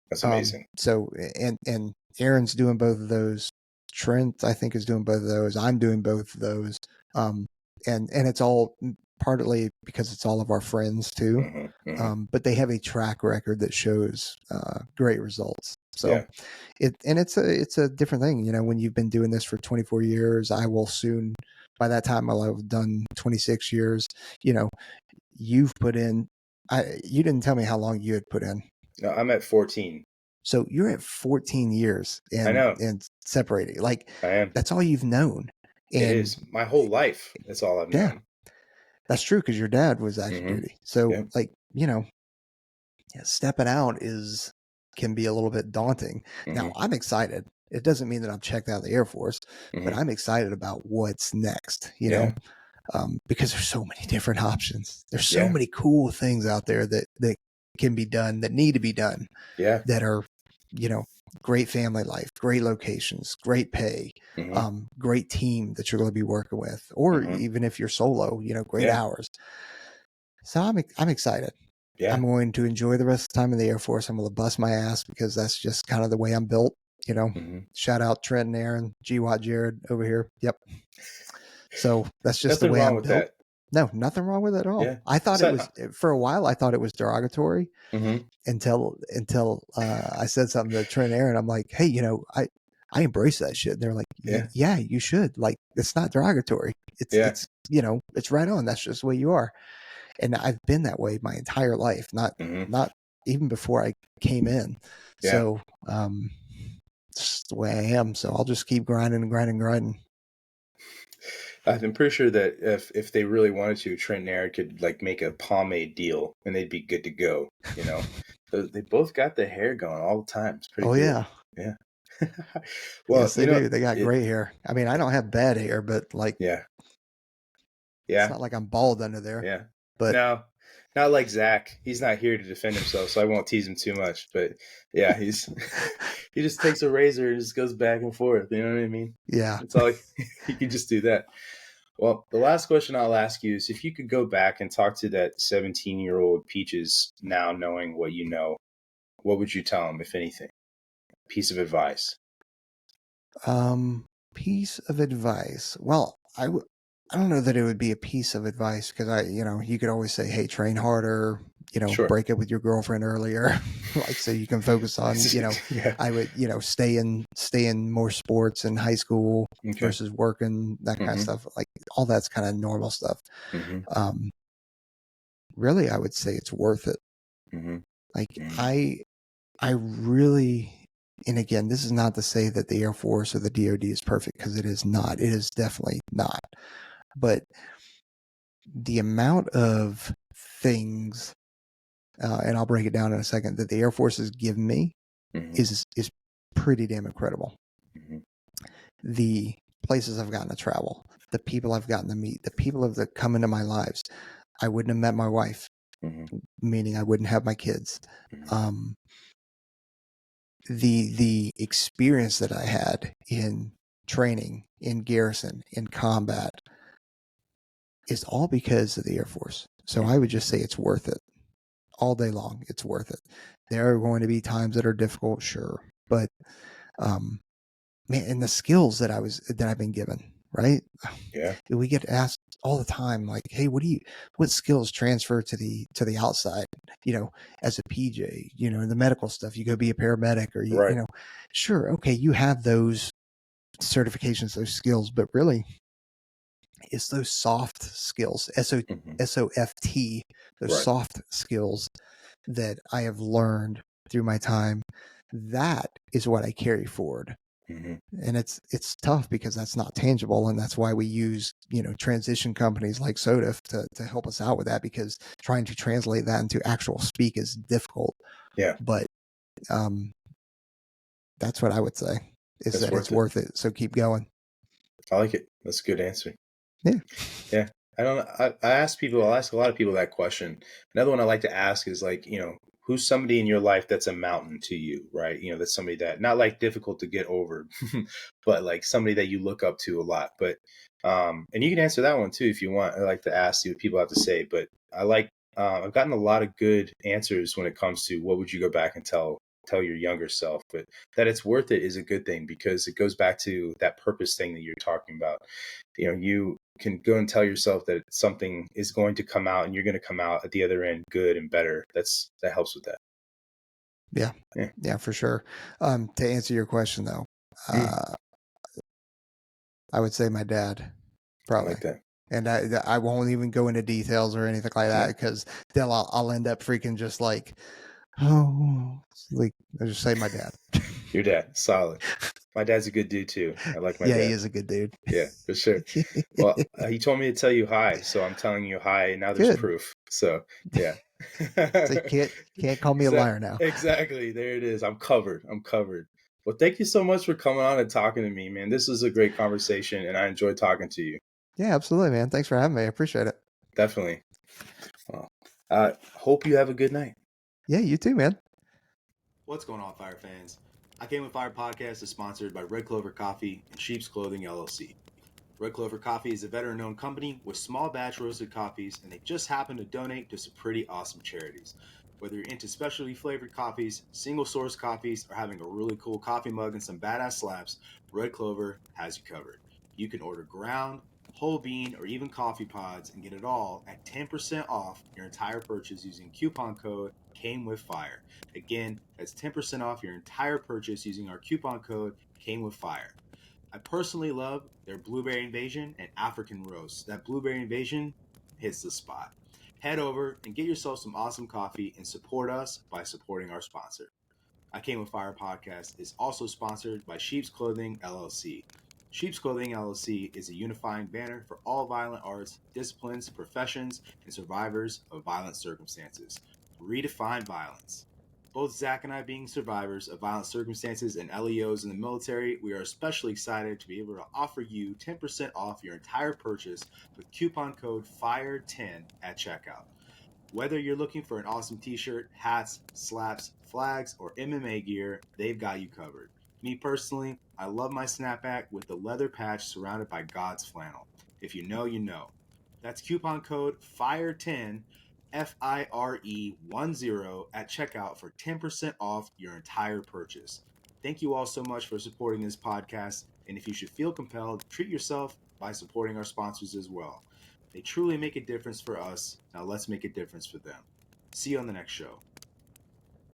that's amazing. So and Aaron's doing both of those. Trent, I think, is doing both of those. I'm doing both of those. And it's all partly because it's all of our friends too. Mm-hmm. Mm-hmm. But they have a track record that shows great results. So Yeah. it's a different thing. You know, when you've been doing this for 24 years, I will soon, by that time, I'll have done 26 years. You know, you've put in, you didn't tell me how long you had put in. No, I'm at 14. So you're at 14 years I know. and separating. Like I am. that's all you've known. And It is my whole life. That's all I've known. That's true, because your dad was active Mm-hmm. duty. So Yeah. like, you know, stepping out can be a little bit daunting. Mm-hmm. Now I'm excited. It doesn't mean that I'm checked out of the Air Force, Mm-hmm. but I'm excited about what's next, you Yeah. know, because there's so many different options. There's so Yeah. many cool things out there that can be done, that need to be done, Yeah. that are, you know, great family life, great locations, great pay, Mm-hmm. great team that you're going to be working with, or Mm-hmm. even if you're solo, you know, great Yeah. hours. So I'm excited. Yeah. I'm going to enjoy the rest of the time in the Air Force. I'm going to bust my ass because that's just kind of the way I'm built, you know. Mm-hmm. Shout out Trent and Aaron, GWAT Jared over here. Yep. So that's just Nothing the way wrong I'm with built. that. No, nothing wrong with it at all. Yeah. I thought it was, for a while, I thought it was derogatory Mm-hmm. until I said something to Trent and Aaron. I'm like, hey, you know, I embrace that shit. And they're like, yeah, you should. Like, it's not derogatory. It's, you know, it's right on. That's just the way you are. And I've been that way my entire life, not even before I came in. Yeah. So, it's the way I am. So I'll just keep grinding. I'm pretty sure that if they really wanted to, Trent and Aaron could like make a pomade deal and they'd be good to go. You know, they both got the hair going all the time. It's pretty cool. Yeah. Yeah. Well, yes, they do. They got great hair. I mean, I don't have bad hair, but like, yeah. It's not like I'm bald under there. Yeah. But no, not like Zach. He's not here to defend himself, so I won't tease him too much. But yeah, he just takes a razor and just goes back and forth. You know what I mean? Yeah. It's all he can just do that. Well, the last question I'll ask you is if you could go back and talk to that 17-year-old Peaches now, knowing what you know, what would you tell him, if anything? Piece of advice. Piece of advice. Well, I don't know that it would be a piece of advice, because you could always say, hey, train harder, break up with your girlfriend earlier, like, so you can focus on, I would, stay in more sports in high school versus working, that kind of stuff. Like, all that's kind of normal stuff. Really, I would say it's worth it. Like, I really, and again, this is not to say that the Air Force or the DoD is perfect, because it is not. It is definitely not. But the amount of things, and I'll break it down in a second, that the Air Force has given me is pretty damn incredible. The places I've gotten to travel, the people I've gotten to meet, the people that come into my lives. I wouldn't have met my wife meaning I wouldn't have my kids. The experience that I had in training, in garrison, in combat is all because of the Air Force. So I would just say it's worth it all day long. It's worth it. There are going to be times that are difficult, sure, but man, and the skills that I've been given, right? Yeah. We get asked all the time, like, hey, what skills transfer to the outside, as a PJ, in the medical stuff, you go be a paramedic or Right. sure. Okay. You have those certifications, those skills, but really it's those soft skills, SOFT, those Right. soft skills that I have learned through my time. That is what I carry forward. And it's tough because that's not tangible. And that's why we use, transition companies like SOTF to help us out with that, because trying to translate that into actual speak is difficult. Yeah. But that's what I would say is that it's worth it. So keep going. I like it. That's a good answer. Yeah. Yeah. I don't know. I'll ask a lot of people that question. Another one I like to ask is like, who's somebody in your life that's a mountain to you, right? That's somebody that not like difficult to get over, but like somebody that you look up to a lot. But, and you can answer that one too, if you want. I like to ask, see what people have to say, but I like, I've gotten a lot of good answers when it comes to what would you go back and tell your younger self, but that it's worth it is a good thing, because it goes back to that purpose thing that you're talking about. You can go and tell yourself that something is going to come out and you're going to come out at the other end good and better. That helps with that. Yeah, for sure. To answer your question though, I would say my dad, probably. I like that. And I won't even go into details or anything like that, because then I'll end up freaking just like, I just say my dad. Your dad, solid. My dad's a good dude too. I like my dad. Yeah, he is a good dude. Yeah, for sure. Well, he told me to tell you hi, so I'm telling you hi, and now there's proof. So yeah. So you can't call me a liar now. Exactly. There it is. I'm covered. Well, thank you so much for coming on and talking to me, man. This was a great conversation, and I enjoyed talking to you. Yeah, absolutely, man. Thanks for having me. I appreciate it. Definitely. Well, hope you have a good night. Yeah, you too, man. What's going on, Fire fans? I Came With Fire podcast is sponsored by Red Clover Coffee and Sheep's Clothing, LLC. Red Clover Coffee is a veteran-owned company with small batch roasted coffees, and they just happen to donate to some pretty awesome charities. Whether you're into specialty flavored coffees, single source coffees, or having a really cool coffee mug and some badass slaps, Red Clover has you covered. You can order ground, whole bean, or even coffee pods and get it all at 10% off your entire purchase using coupon code CAMEWITHFIRE. Again, that's 10% off your entire purchase using our coupon code CAMEWITHFIRE. I personally love their Blueberry Invasion and African Roast. That Blueberry Invasion hits the spot. Head over and get yourself some awesome coffee and support us by supporting our sponsor. I Came With Fire podcast is also sponsored by Sheep's Clothing, LLC. Sheep's Clothing, LLC is a unifying banner for all violent arts, disciplines, professions, and survivors of violent circumstances. Redefine violence. Both Zach and I being survivors of violent circumstances and LEOs in the military, we are especially excited to be able to offer you 10% off your entire purchase with coupon code FIRE10 at checkout. Whether you're looking for an awesome t-shirt, hats, slaps, flags, or MMA gear, they've got you covered. Me personally, I love my snapback with the leather patch surrounded by God's flannel. If you know, you know. That's coupon code FIRE10, FIRE10 at checkout for 10% off your entire purchase. Thank you all so much for supporting this podcast, and if you should feel compelled, treat yourself by supporting our sponsors as well. They truly make a difference for us. Now let's make a difference for them. See you on the next show.